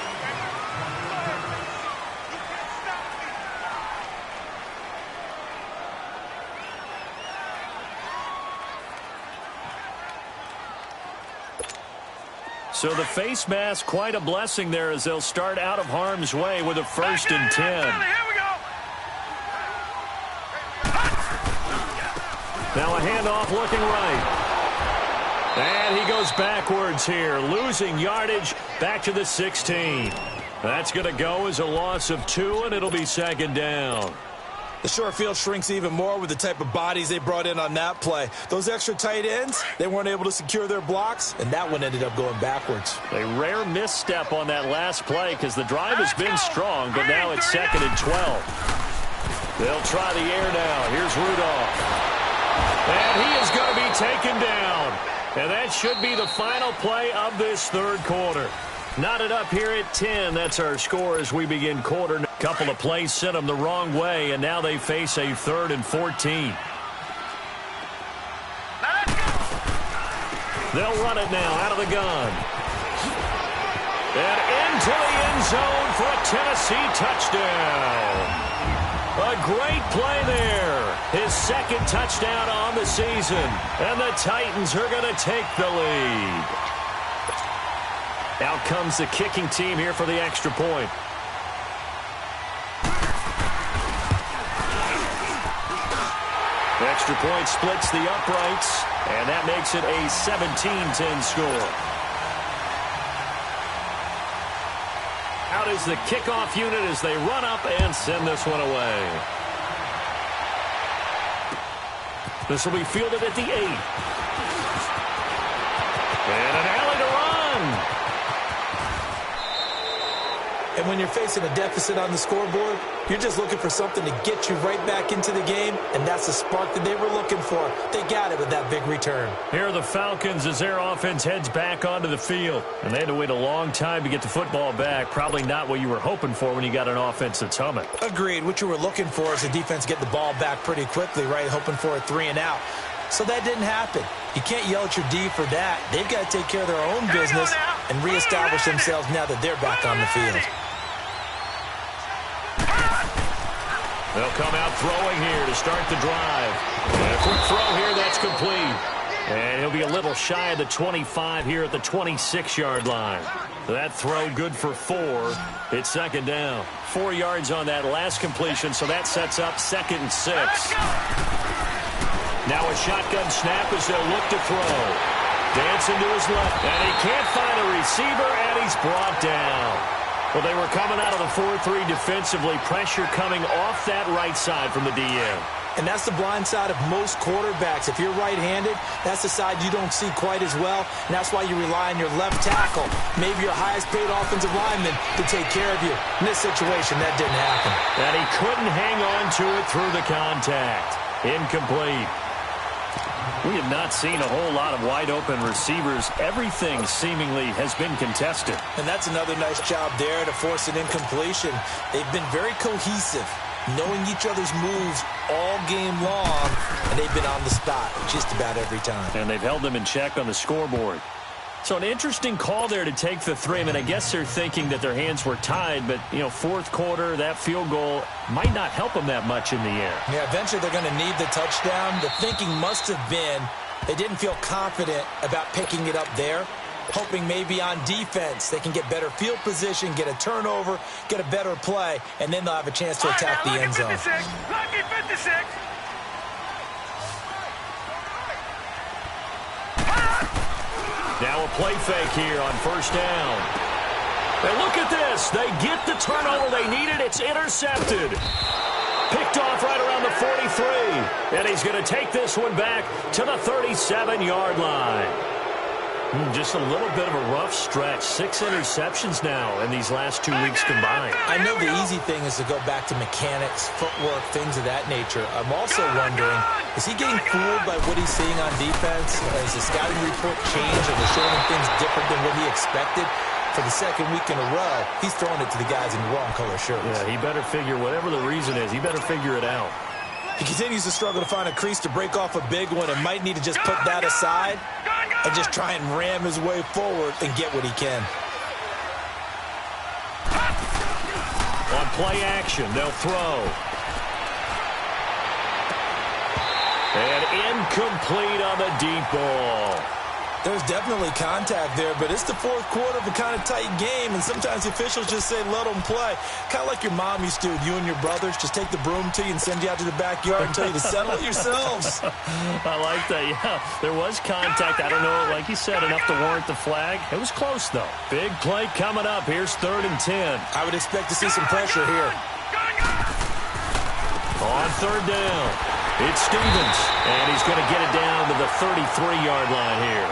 Speaker 3: So the face mask, quite a blessing there as they'll start out of harm's way with a 1st and 10.
Speaker 5: Here we go.
Speaker 3: Now a handoff looking right. And he goes backwards here, losing yardage back to the 16. That's going to go as a loss of 2, and it'll be 2nd down.
Speaker 4: The short field shrinks even more with the type of bodies they brought in on that play. Those extra tight ends, they weren't able to secure their blocks, and that one ended up going backwards.
Speaker 3: A rare misstep on that last play because the drive has been strong, but now it's 2nd and 12. They'll try the air now. Here's Rudolph. And he is going to be taken down. And that should be the final play of this 3rd quarter. Knotted up here at 10. That's our score as we begin quarter. A couple of plays sent them the wrong way, and now they face a 3rd and 14. They'll run it now out of the gun. And into the end zone for a Tennessee touchdown. A great play there. His 2nd touchdown on the season. And the Titans are going to take the lead. Out comes the kicking team here for the extra point. The extra point splits the uprights, and that makes it a 17-10 score. Out is the kickoff unit as they run up and send this one away. This will be fielded at the 8. And an alley to run.
Speaker 4: And when you're facing a deficit on the scoreboard, you're just looking for something to get you right back into the game, and that's the spark that they were looking for. They got it with that big return.
Speaker 3: Here are the Falcons as their offense heads back onto the field. And they had to wait a long time to get the football back. Probably not what you were hoping for when you got an offense that's humming.
Speaker 4: Agreed. What you were looking for is the defense get the ball back pretty quickly, right? Hoping for a 3 and out. So that didn't happen. You can't yell at your D for that. They've got to take care of their own business and reestablish themselves now that they're back on the field.
Speaker 3: They'll come out throwing here to start the drive. And a quick throw here, that's complete. And he'll be a little shy of the 25 here at the 26-yard line. That throw good for 4. It's second down. 4 yards on that last completion, so that sets up 2nd and 6. Now a shotgun snap as they'll look to throw. Dancing to his left, and he can't find a receiver, and he's brought down. Well, they were coming out of the 4-3 defensively. Pressure coming off that right side from the DN.
Speaker 4: And that's the blind side of most quarterbacks. If you're right-handed, that's the side you don't see quite as well. And that's why you rely on your left tackle, maybe your highest-paid offensive lineman, to take care of you. In this situation, that didn't happen.
Speaker 3: And he couldn't hang on to it through the contact. Incomplete. We have not seen a whole lot of wide-open receivers. Everything seemingly has been contested.
Speaker 4: And that's another nice job there to force an incompletion. They've been very cohesive, knowing each other's moves all game long, and they've been on the spot just about every time.
Speaker 3: And they've held them in check on the scoreboard. So an interesting call there to take the 3. I mean, I guess they're thinking that their hands were tied, but, you know, 4th quarter, that field goal might not help them that much in the end.
Speaker 4: Yeah, eventually they're going to need the touchdown. The thinking must have been they didn't feel confident about picking it up there, hoping maybe on defense they can get better field position, get a turnover, get a better play, and then they'll have a chance to attack the end zone.
Speaker 5: Lucky 56.
Speaker 3: Now a play fake here on 1st down. And look at this. They get the turnover they needed. It's intercepted. Picked off right around the 43. And he's going to take this one back to the 37-yard line. Just a little bit of a rough stretch. 6 interceptions now in these last 2 weeks combined.
Speaker 4: I know the easy thing is to go back to mechanics, footwork, things of that nature. I'm also wondering, is he getting fooled by what he's seeing on defense? Has the scouting report changed and they're showing him things different than what he expected? For the 2nd week in a row, he's throwing it to the guys in the wrong color shirts.
Speaker 3: Yeah, he better figure, whatever the reason is, he better figure it out.
Speaker 4: He continues to struggle to find a crease to break off a big one and might need to just put that aside and just try and ram his way forward and get what he can.
Speaker 3: On play action, they'll throw. And incomplete on the deep ball.
Speaker 4: There's definitely contact there, but it's the 4th quarter of a kind of tight game, and sometimes the officials just say, let them play. Kind of like your mom used to with you and your brothers. Just take the broom to you and send you out to the backyard and tell you to settle it yourselves.
Speaker 3: I like that, yeah. There was contact. I don't know, like you said, enough to warrant the flag. It was close, though. Big play coming up. Here's 3rd and 10.
Speaker 4: I would expect to see some pressure here.
Speaker 3: On 3rd down, it's Stevens, and he's going to get it down to the 33-yard line here.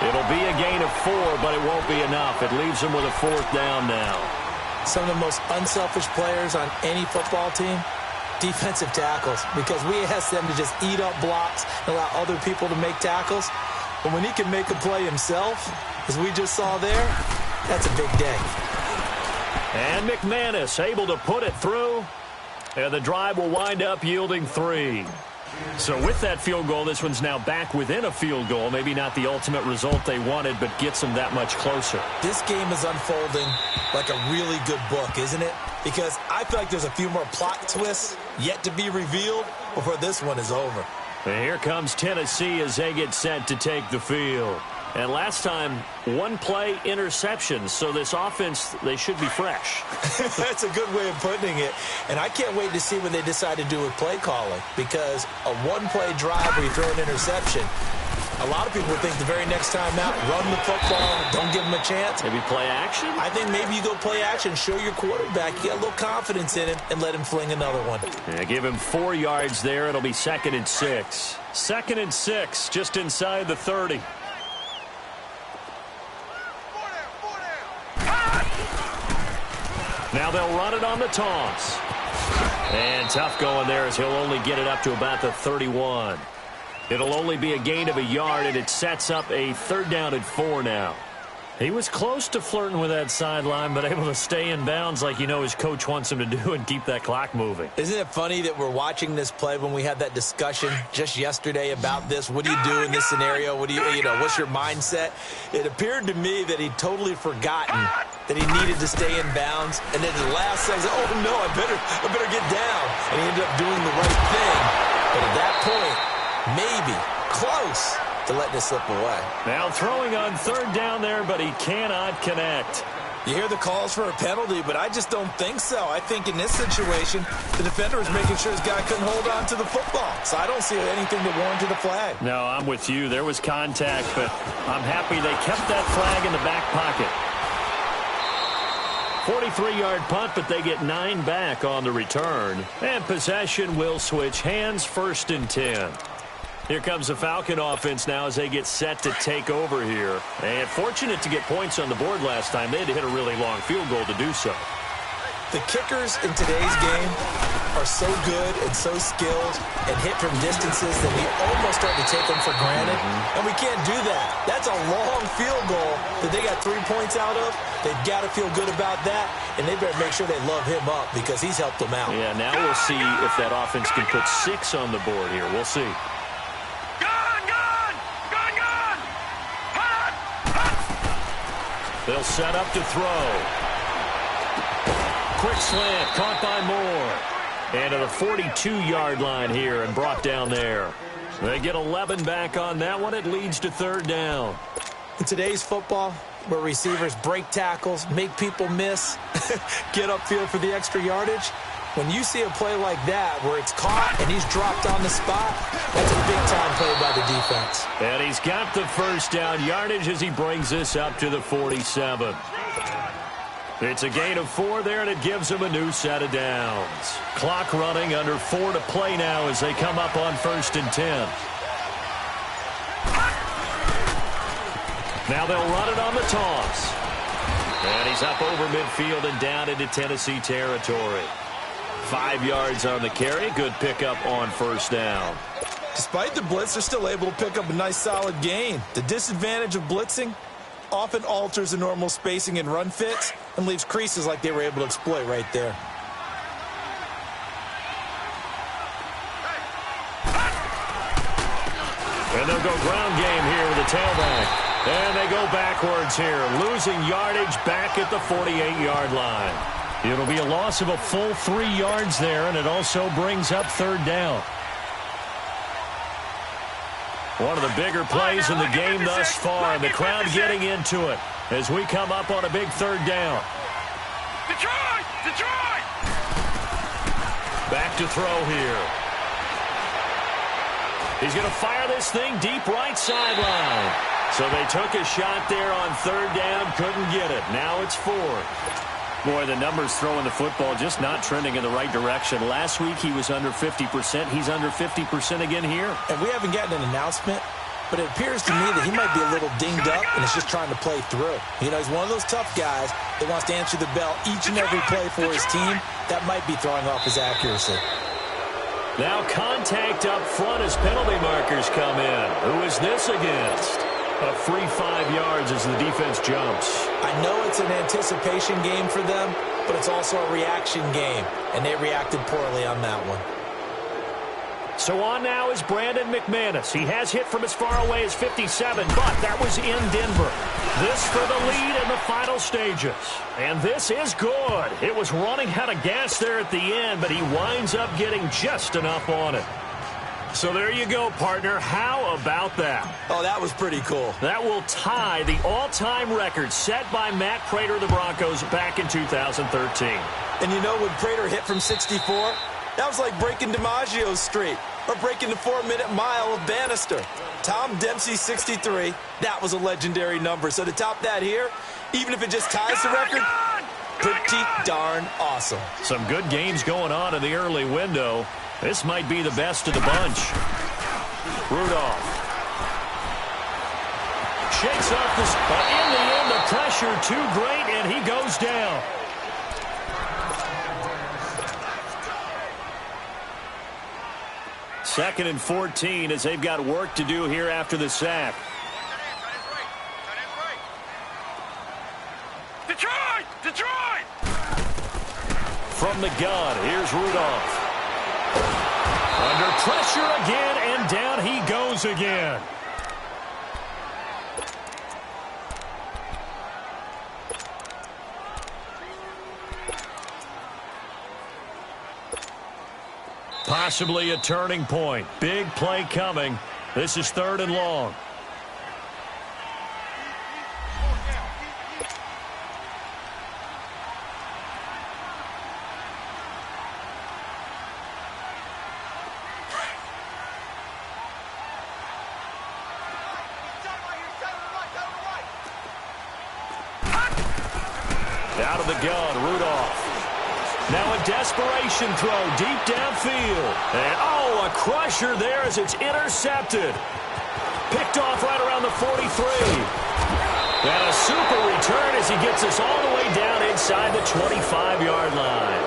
Speaker 3: It'll be a gain of 4, but it won't be enough. It leaves him with a 4th down now.
Speaker 4: Some of the most unselfish players on any football team, defensive tackles, because we ask them to just eat up blocks and allow other people to make tackles. But when he can make a play himself, as we just saw there, that's a big day.
Speaker 3: And McManus able to put it through, and the drive will wind up yielding 3. So with that field goal, this one's now back within a field goal. Maybe not the ultimate result they wanted, but gets them that much closer.
Speaker 4: This game is unfolding like a really good book, isn't it? Because I feel like there's a few more plot twists yet to be revealed before this one is over.
Speaker 3: And here comes Tennessee as they get set to take the field. And last time, one play interception. So this offense, they should be fresh.
Speaker 4: That's a good way of putting it. And I can't wait to see what they decide to do with play calling, because a one-play drive where you throw an interception, a lot of people would think the very next time out, run the football, don't give them a chance.
Speaker 3: Maybe play action?
Speaker 4: I think maybe you go play action, show your quarterback you got a little confidence in him, and let him fling another one.
Speaker 3: Yeah, give him 4 yards there. It'll be 2nd and 6. 2nd and 6, just inside the 30. Now they'll run it on the toss. And tough going there as he'll only get it up to about the 31. It'll only be a gain of a yard, and it sets up a 3rd down and 4 now. He was close to flirting with that sideline, but able to stay in bounds like you know his coach wants him to do and keep that clock moving.
Speaker 4: Isn't it funny that we're watching this play when we had that discussion just yesterday about this? What do you do in this scenario? What do you know, what's your mindset? It appeared to me that he'd totally forgotten that he needed to stay in bounds, and then the last second, oh no, I better get down. And he ended up doing the right thing. But at that point, maybe close to letting it slip away.
Speaker 3: Now throwing on 3rd down there, but he cannot connect.
Speaker 4: You hear the calls for a penalty, but I just don't think so. I think in this situation, the defender was making sure his guy couldn't hold on to the football. So I don't see anything that warranted a flag.
Speaker 3: No, I'm with you. There was contact, but I'm happy they kept that flag in the back pocket. 43-yard punt, but they get 9 back on the return. And possession will switch hands, 1st and 10. Here comes the Falcon offense now as they get set to take over here. And fortunate to get points on the board last time. They had to hit a really long field goal to do so.
Speaker 4: The kickers in today's game are so good and so skilled and hit from distances that we almost start to take them for granted. And we can't do that. That's a long field goal that they got 3 points out of. They've got to feel good about that, and they better make sure they love him up because he's helped them out.
Speaker 3: Yeah, now we'll see if that offense can put 6 on the board here. We'll see. They'll set up to throw. Quick slant, caught by Moore. And to the 42-yard line here and brought down there. They get 11 back on that one. It leads to 3rd down.
Speaker 4: In today's football, where receivers break tackles, make people miss, get upfield for the extra yardage, when you see a play like that where it's caught and he's dropped on the spot, that's a big-time play by the defense.
Speaker 3: And he's got the 1st down yardage as he brings this up to the 47. It's a gain of 4 there, and it gives him a new set of downs. Clock running, under 4 to play now as they come up on 1st and 10. Now they'll run it on the toss. And he's up over midfield and down into Tennessee territory. 5 yards on the carry. Good pickup on 1st down.
Speaker 4: Despite the blitz, they're still able to pick up a nice solid gain. The disadvantage of blitzing often alters the normal spacing and run fits and leaves creases like they were able to exploit right there.
Speaker 3: And they'll go ground game here with the tailback. And they go backwards here, losing yardage back at the 48-yard line. It'll be a loss of a full 3 yards there, and it also brings up 3rd down. One of the bigger plays in the game thus far, and the crowd getting into it as we come up on a big 3rd down.
Speaker 5: Detroit! Detroit!
Speaker 3: Back to throw here. He's going to fire this thing deep right sideline. So they took a shot there on 3rd down, couldn't get it. Now it's 4th. Boy, the numbers throwing the football just not trending in the right direction. Last week he was under 50%. He's under 50% again here.
Speaker 4: And we haven't gotten an announcement, but it appears to me that he might be a little dinged up and is just trying to play through. You know, he's one of those tough guys that wants to answer the bell each and every play for his team. That might be throwing off his accuracy.
Speaker 3: Now contact up front as penalty markers come in. Who is this against? A free 5 yards as the defense jumps.
Speaker 4: I know it's an anticipation game for them, but it's also a reaction game, and they reacted poorly on that one.
Speaker 3: So on now is Brandon McManus. He has hit from as far away as 57, but that was in Denver. This for the lead in the final stages. And this is good. It was running out of gas there at the end, but he winds up getting just enough on it. So there you go, partner. How about that?
Speaker 4: Oh, that was pretty cool.
Speaker 3: That will tie the all-time record set by Matt Prater of the Broncos back in 2013.
Speaker 4: And you know, when Prater hit from 64, that was like breaking DiMaggio's streak or breaking the 4-minute mile of Bannister. Tom Dempsey, 63, that was a legendary number. So to top that here, even if it just ties the record, pretty darn awesome.
Speaker 3: Some good games going on in the early window. This might be the best of the bunch. Rudolph shakes off this, but in the end, the pressure too great, and he goes down. Second and 14 as they've got work to do here after the sack.
Speaker 5: Detroit! Detroit!
Speaker 3: From the gun, here's Rudolph. Under pressure again, and down he goes again. Possibly a turning point. Big play coming. This is 3rd and long. Out of the gun, Rudolph. Now a desperation throw deep downfield. And, oh, a crusher there as it's intercepted. Picked off right around the 43. And a super return as he gets us all the way down inside the 25-yard line.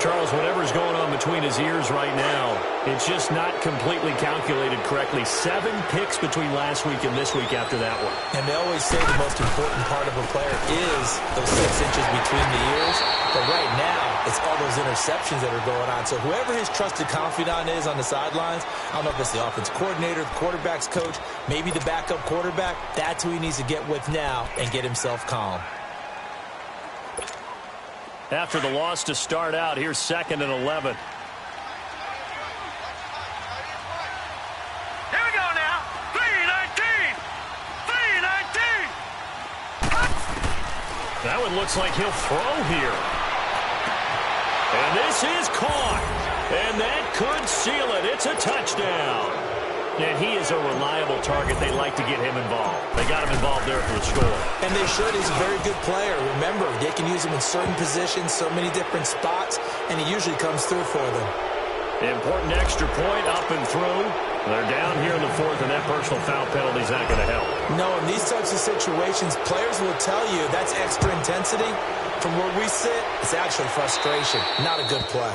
Speaker 3: Charles, whatever's going on between his ears right now, it's just not completely calculated correctly. 7 picks between last week and this week after that one.
Speaker 4: And they always say the most important part of a player is those 6 inches between the ears. But right now, it's all those interceptions that are going on. So whoever his trusted confidant is on the sidelines, I don't know if it's the offense coordinator, the quarterback's coach, maybe the backup quarterback, that's who he needs to get with now and get himself calm.
Speaker 3: After the loss to start out, here's 2nd and 11.
Speaker 5: Here we go now. 3-19. 3-19.
Speaker 3: That one looks like he'll throw here. And this is caught. And that could seal it. It's a touchdown. And he is a reliable target. They like to get him involved. They got him involved there for the score.
Speaker 4: And they should. He's a very good player. Remember, they can use him in certain positions, so many different spots, and he usually comes through for them.
Speaker 3: Important extra point up and through. They're down here in the 4th, and that personal foul penalty is not going to help.
Speaker 4: No, in these types of situations, players will tell you that's extra intensity. From where we sit, it's actually frustration. Not a good play.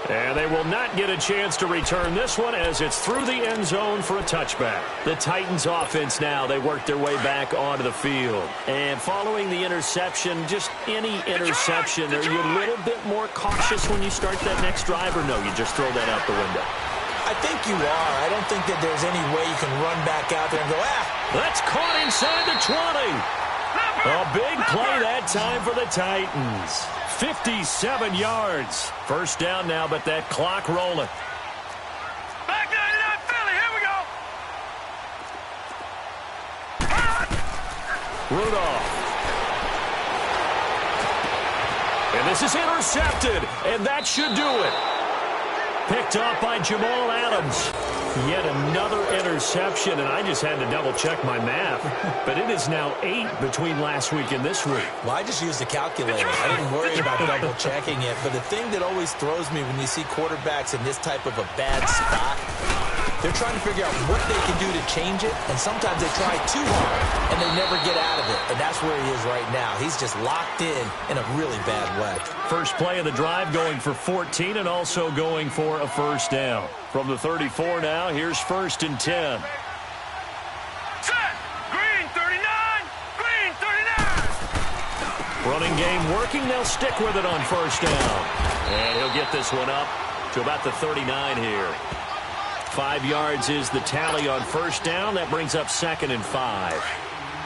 Speaker 3: And they will not get a chance to return this one as it's through the end zone for a touchback. The Titans offense now, they work their way back onto the field. And following the interception, just any interception, are you a little bit more cautious when you start that next drive, or no, you just throw that out the window?
Speaker 4: I think you are. I don't think that there's any way you can run back out there and go,
Speaker 3: That's caught inside the 20. A big play that time for the Titans. 57 yards. First down now, but that clock rolling.
Speaker 5: Back 99 Philly. Here we go.
Speaker 3: Rudolph. And this is intercepted, and that should do it. Picked off by Jamal Adams. Yet another interception, and I just had to double-check my math. But it is now 8 between last week and this week.
Speaker 4: Well, I just used a calculator. I didn't worry about double-checking it. But the thing that always throws me when you see quarterbacks in this type of a bad spot, they're trying to figure out what they can do to change it, and sometimes they try too hard, and they never get out of it. And that's where he is right now. He's just locked in a really bad way.
Speaker 3: First play of the drive going for 14 and also going for a first down. From the 34 now, here's 1st and 10.
Speaker 5: Set. Green 39. Green 39.
Speaker 3: Running game working. They'll stick with it on first down. And he'll get this one up to about the 39 here. 5 yards is the tally on first down. That brings up 2nd and 5.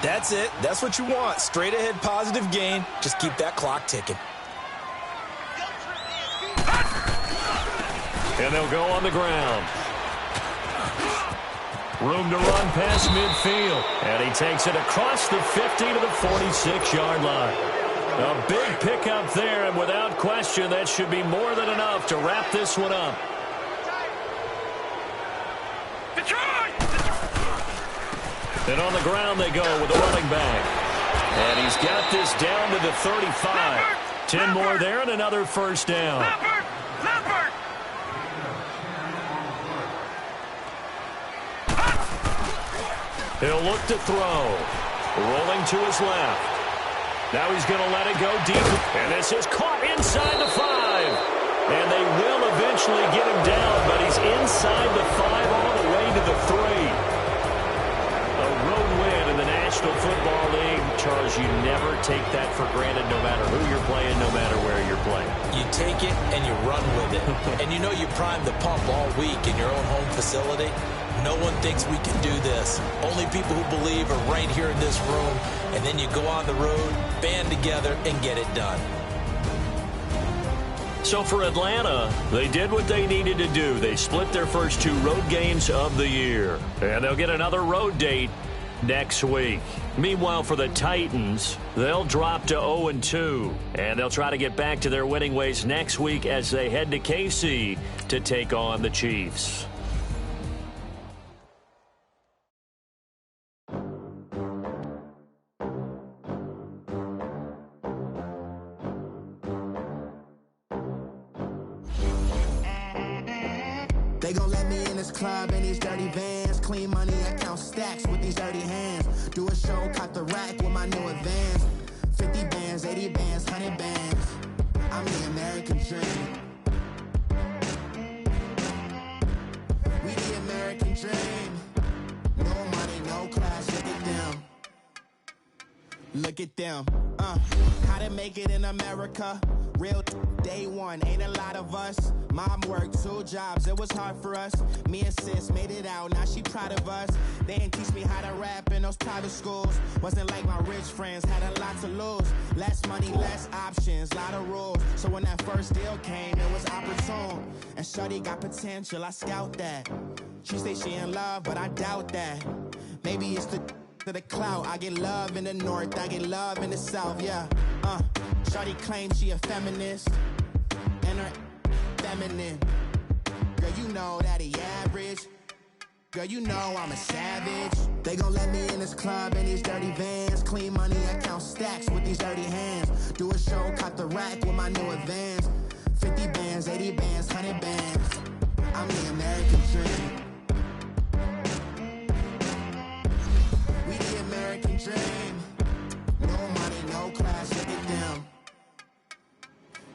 Speaker 4: That's it. That's what you want. Straight ahead positive gain. Just keep that clock ticking.
Speaker 3: And they'll go on the ground. Room to run past midfield. And he takes it across the 50 to the 46-yard line. A big pickup there, and without question, that should be more than enough to wrap this one up. And on the ground they go with a running back. And he's got this down to the 35. 10 more there and another first down. He'll look to throw. Rolling to his left. Now he's going to let it go deep. And this is caught inside the 5. And they will eventually get him down, but he's inside the 5 all the way to the 3. A road win in the National Football League. Charles, you never take that for granted no matter who you're playing, no matter where you're playing.
Speaker 4: You take it and you run with it. And you know you prime the pump all week in your own home facility. No one thinks we can do this. Only people who believe are right here in this room. And then you go on the road, band together, and get it done.
Speaker 3: So for Atlanta, they did what they needed to do. They split their first 2 road games of the year. And they'll get another road date next week. Meanwhile, for the Titans, they'll drop to 0-2. And they'll try to get back to their winning ways next week as they head to KC to take on the Chiefs.
Speaker 6: They gon' let me in this club in these dirty vans. Clean money, I count stacks with these dirty hands. Do a show, cut the rack with my new advance. 50 bands, 80 bands, 100 bands. I'm the American dream. We the American dream. No money, no class, look at them. Look at them. How to make it in America. Real day one, ain't a lot of us. Mom worked 2 jobs, it was hard for us. Me and sis made it out, now she proud of us. They didn't teach me how to rap in those private schools. Wasn't like my rich friends, had a lot to lose. Less money, less options, lot of rules. So when that first deal came, it was opportune. And shorty got potential, I scout that. She say she in love, but I doubt that. Maybe it's to the clout. I get love in the north, I get love in the south, yeah. Shorty claims she a feminist, and her feminine. Girl, you know that he average. Girl, you know I'm a savage. They gon' let me in this club in these dirty vans. Clean money, I count stacks with these dirty hands. Do a show, cut the rack with my new advance. 50 bands, 80 bands, 100 bands. I'm the American dream. We the American dream. No money, no class, look at them.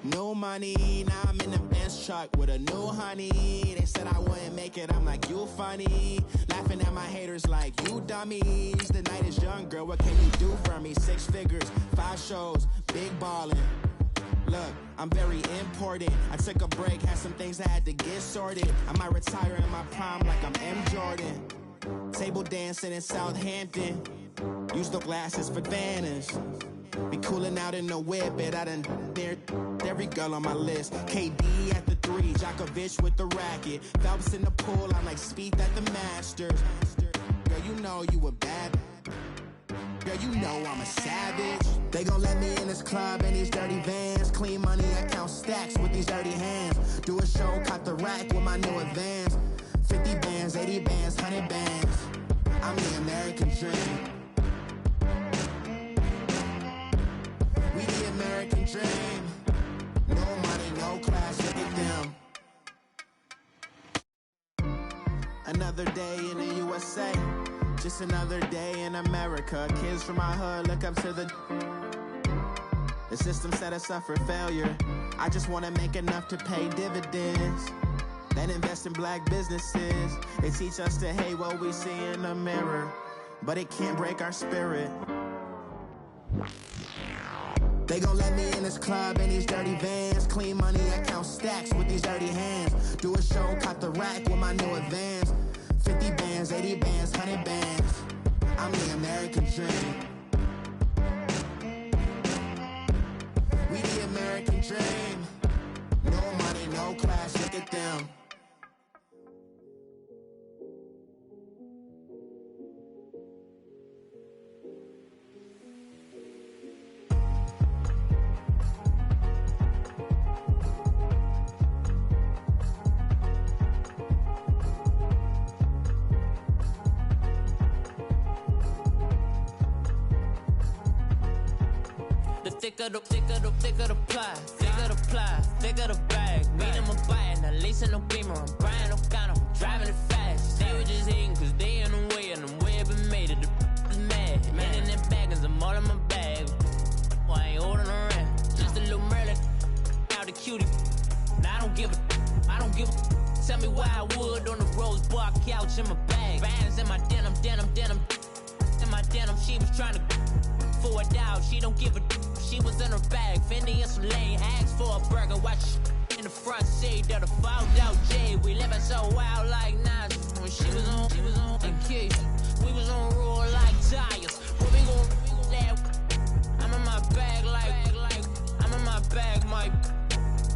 Speaker 6: No money, now I'm in the Benz truck with a new honey. They said I wouldn't make it, I'm like, you funny. Laughing at my haters like, you dummies. The night is young, girl, what can you do for me? 6 figures, 5 shows, big ballin'. Look, I'm very important. I took a break, had some things I had to get sorted. I might retire in my prime like I'm M. Jordan. Table dancing in Southampton. Use the glasses for Vannas. Be cooling out in the whip, but I done dared every girl on my list. KD at the 3, Djokovic with the racket. Phelps in the pool, I'm like Speed at the Masters. Girl, you know you a bad. Girl, you know I'm a savage. They gon' let me in this club in these dirty vans. Clean money, I count stacks with these dirty hands. Do a show, cut the rack with my new advance. 50 bands, 80 bands, 100 bands. I'm the American dream. We the American dream. No money, no class, look at them. Another day in the USA. Just another day in America. Kids from my hood look up to the system set us up for failure. I just want to make enough to pay dividends. Then invest in black businesses. They teach us to hate what we see in the mirror, but it can't break our spirit. They gon' let me in this club in these dirty vans. Clean money, I count stacks with these dirty hands. Do a show, cut the rack with my new advance. 50 bands, 80 bands, 100 bands. I'm the American dream. We the American dream. No money, no class, look at them.
Speaker 7: thicker the pie, thicker the bag. Meet them a buying, at least in no beamer. I'm buying no kind of, driving it fast. They were just hating cause they in the way, and the way it been made it, the is mad. Man in them baggins, I'm all in my bag. I ain't holding around, just a little Merlin, out the cutie. Now I don't give a. Tell me why I would on the rose bar couch in my bag. Bands in my denim. In my denim, she was trying to for a doubt. She don't give a. She was in her bag. Fendi and some lane hags for a burger. Watch in the front seat of the fouled out J. We living so wild like Nas. When she was on vacation. We was on roll like tires. But we gon' laugh. I'm in my bag like I'm in my bag, Mike.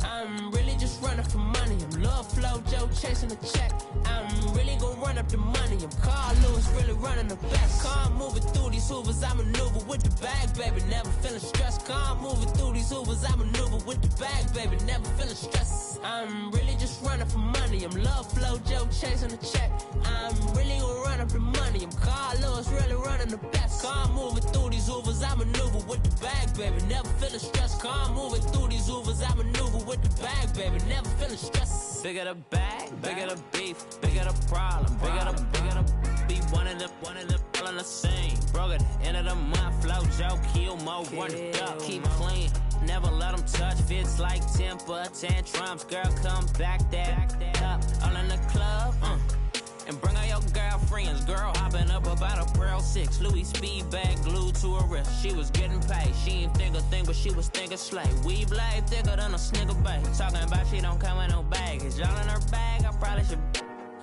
Speaker 7: I'm really just running for money. I'm love flow, Joe chasing the check. I'm really gonna run up the money. I'm Carl Lewis, really running the best. Calm moving through these hoovers, I maneuver with the bag, baby. Never feeling stressed. Calm moving through these hoovers, I maneuver with the bag, baby. Never feeling stressed. I'm really just running for money. I'm love flow, Joe chasing the check. I'm really gonna run up the money. I'm Carl Lewis, really running the best. Calm moving through these hoovers, I maneuver with the bag, baby. Never feeling stressed. Calm moving through these hoovers, I maneuver with the bag, baby. Never feeling stressed. Bigger the bag, bigger the beef, bigger the problem, bigger the be one of the all in the same. Broke at the end of the month, flow, Joe, kill, mo, run it up, keep clean. Never let them touch, fits like temper tantrums. Girl, come back that up, all in the club, and bring all your girlfriends. Girl hopping up about a Pearl 6 Louis speed bag glued to her wrist. She was getting paid, she ain't think a thing, but she was thinking slay. We blade thicker than a snigger bag. Talking about she don't come with no baggage. Y'all in her bag, I probably should.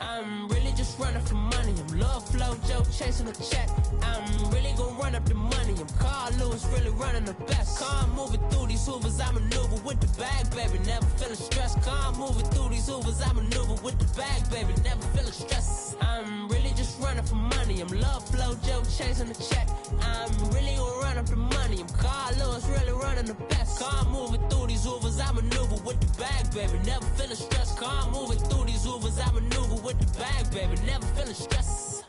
Speaker 7: I'm really just running for money. I'm love flow, Joe chasing the check. I'm really gonna run up the money. I'm Carl Lewis, really running the best. Calm moving through these hoovers, I maneuver with the bag, baby. Never feeling stressed. Calm moving through these hoovers, I maneuver with the bag, baby. Never feeling stressed. I'm really just running for money. I'm love flow, Joe chasing the check. I'm really gonna run up the money. I'm Carl Lewis, really running the best. Calm moving through these hoovers, I maneuver with the bag, baby. Never feeling stressed. Calm moving through these hoovers, I maneuver with the bag, baby. Never feeling stressed.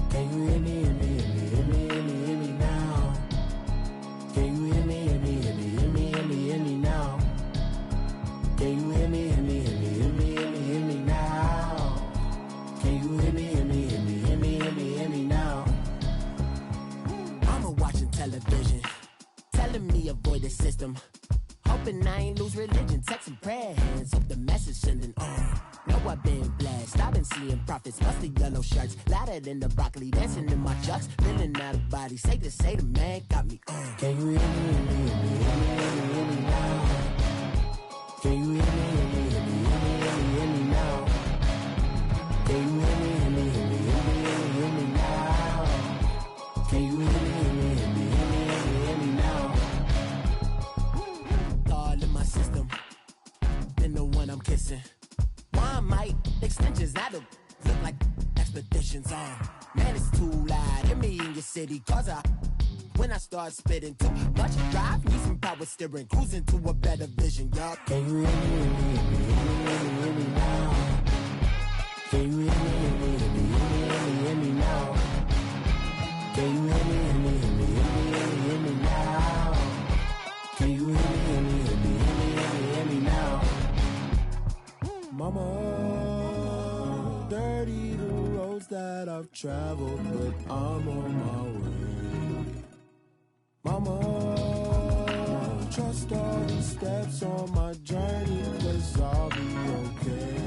Speaker 6: Can you hear me, hear me, hear me, hear me, hear me, hear me now? Can you hear me, hear me, hear me, hear me, hear me, hear me now? Can you hear me, hear me, hear me, hear me, hear me, hear me now? Can you hear me, hear me, hear me, hear me, hear me, hear me now? Mama watching television, telling me avoid the system. Hoping I ain't lose religion, texting prayer hands, hope the message sending on. Know I've been blessed, I've been seeing prophets, mustard yellow shirts, louder than the broccoli, dancing in my chucks, feeling out of body, safe to say the man got me on. Can you hear me, hear me, hear me, hear me, hear me, hear me now? Can you hear me, hear me, hear me, hear me, hear me, hear me now? Can you hear me, hear me, hear me, hear me, hear me, hear me now? Can you hear me, hear me, hear me, hear me, hear me, hear me now? All in my system, been the one I'm kissing. One might extensions out of look like expeditions on. Man, it's too loud. Hear me in your city, cause when I start spitting too much drive, need some power steering, cruising to a better vision, y'all. Can you hear me, hear me, hear me, hear me, hear me now? Can you hear me, hear me, hear me, hear me, hear me, hear me now? Can you hear me, hear me, hear me, hear me, hear me, hear me now? Can you hear me, hear me, hear me, hear me, hear me, hear me now? Mama, dirty the roads that I've traveled, but I'm on my way. Mama, trust all the steps on my journey, 'cause I'll be okay.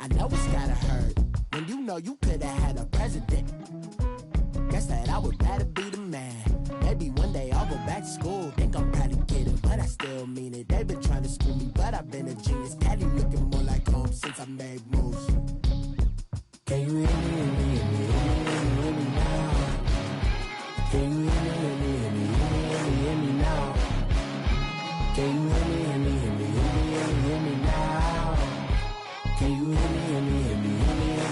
Speaker 6: I know it's gotta hurt when you know you could've had a president. Guess that I would rather be the man. Maybe one day I'll go back to school. Think I'm proud to get it, but I still mean it. They've been trying to school me, but I've been a genius. Daddy looking more like home since I made moves. Can you hear me, hear me, hear me, hear me, hear me now? Can you hear me, hear me, hear me, hear me, hear me, hear me now? Can you hear me, hear me, hear me, hear me, hear me, hear me now? Can you hear me, hear me, hear me, hear me, hear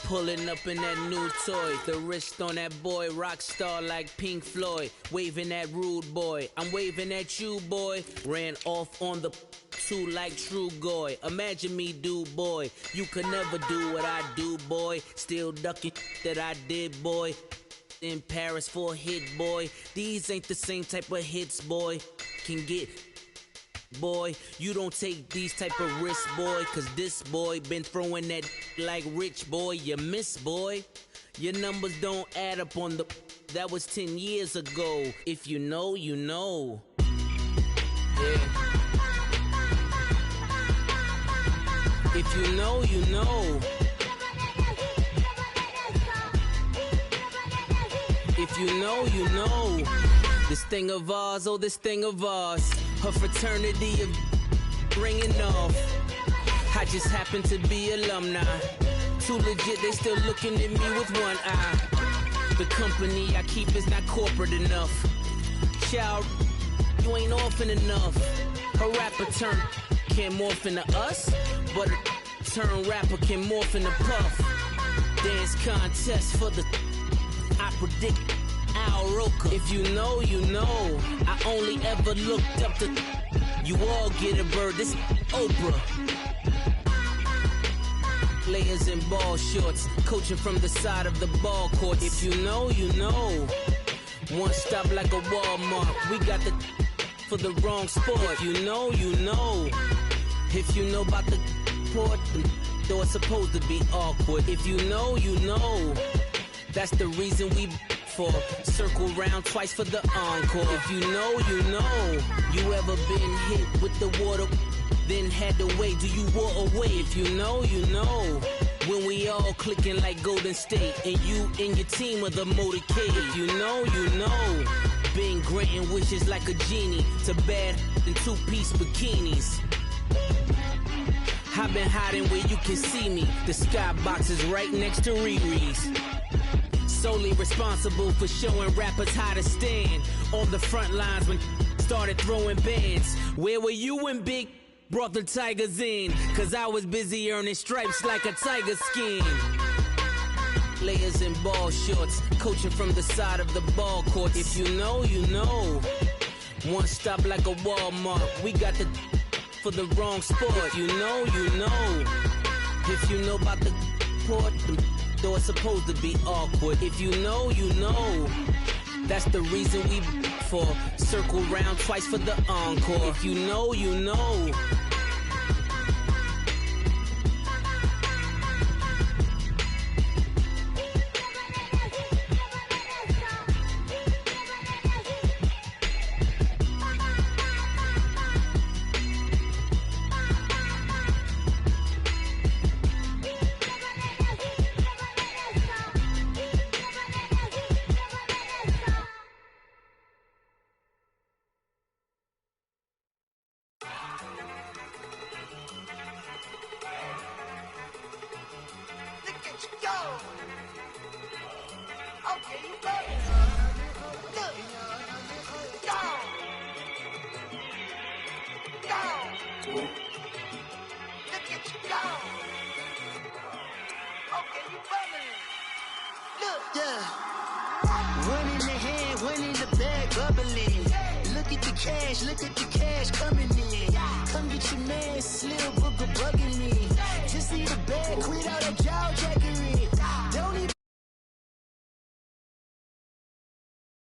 Speaker 7: Pulling up in that new toy, the wrist on that boy, rock star like Pink Floyd. Waving at rude boy, I'm waving at you boy. Ran off on the two like True Goy. Imagine me do boy, you could never do what I do boy. Still ducking that I did boy. In Paris for a hit boy. These ain't the same type of hits boy can get. Boy, you don't take these type of risks, boy, cause this boy been throwing that like rich boy, you miss, boy. Your numbers don't add up on the... That was 10 years ago. If you know, you know. Yeah. If you know, you know. If you know, you know. This thing of ours, oh, this thing of ours. Her fraternity of ringing off. I just happen to be alumni. Too legit, they still looking at me with one eye. The company I keep is not corporate enough. Child, you ain't orphan enough. A rapper turn can't morph into us, but a turn rapper can morph into Puff. Dance contest for the... I predict Al Roker. If you know, you know. I only ever looked up to... You all get a bird, this Oprah. Layers in ball shorts, coaching from the side of the ball court. If you know, you know. One stop like a Walmart. We got the for the wrong sport. If you know, you know. If you know about the port, though it's supposed to be awkward. If you know, you know. That's the reason we for circle round twice for the encore. If you know, you know. You ever been hit with the water, then had to wait? Do you walk away? If you know, you know. When we all clicking like Golden State, and you and your team are the motorcade. If you know, you know. Been granting wishes like a genie to bad in two-piece bikinis. I've been hiding where you can see me. The skybox is right next to Riri's. Solely responsible for showing rappers how to stand on the front lines when started throwing bands. Where were you when Big brought the Tigers in? Cause I was busy earning stripes like a tiger skin. Layers in ball shorts, coaching from the side of the ball court. If you know, you know. One stop like a Walmart. We got the for the wrong sport. If you know, you know. If you know about the port, though it's supposed to be awkward. If you know, you know. That's the reason we for circle round twice for the encore. If you know, you know.
Speaker 6: Look at the cash coming in.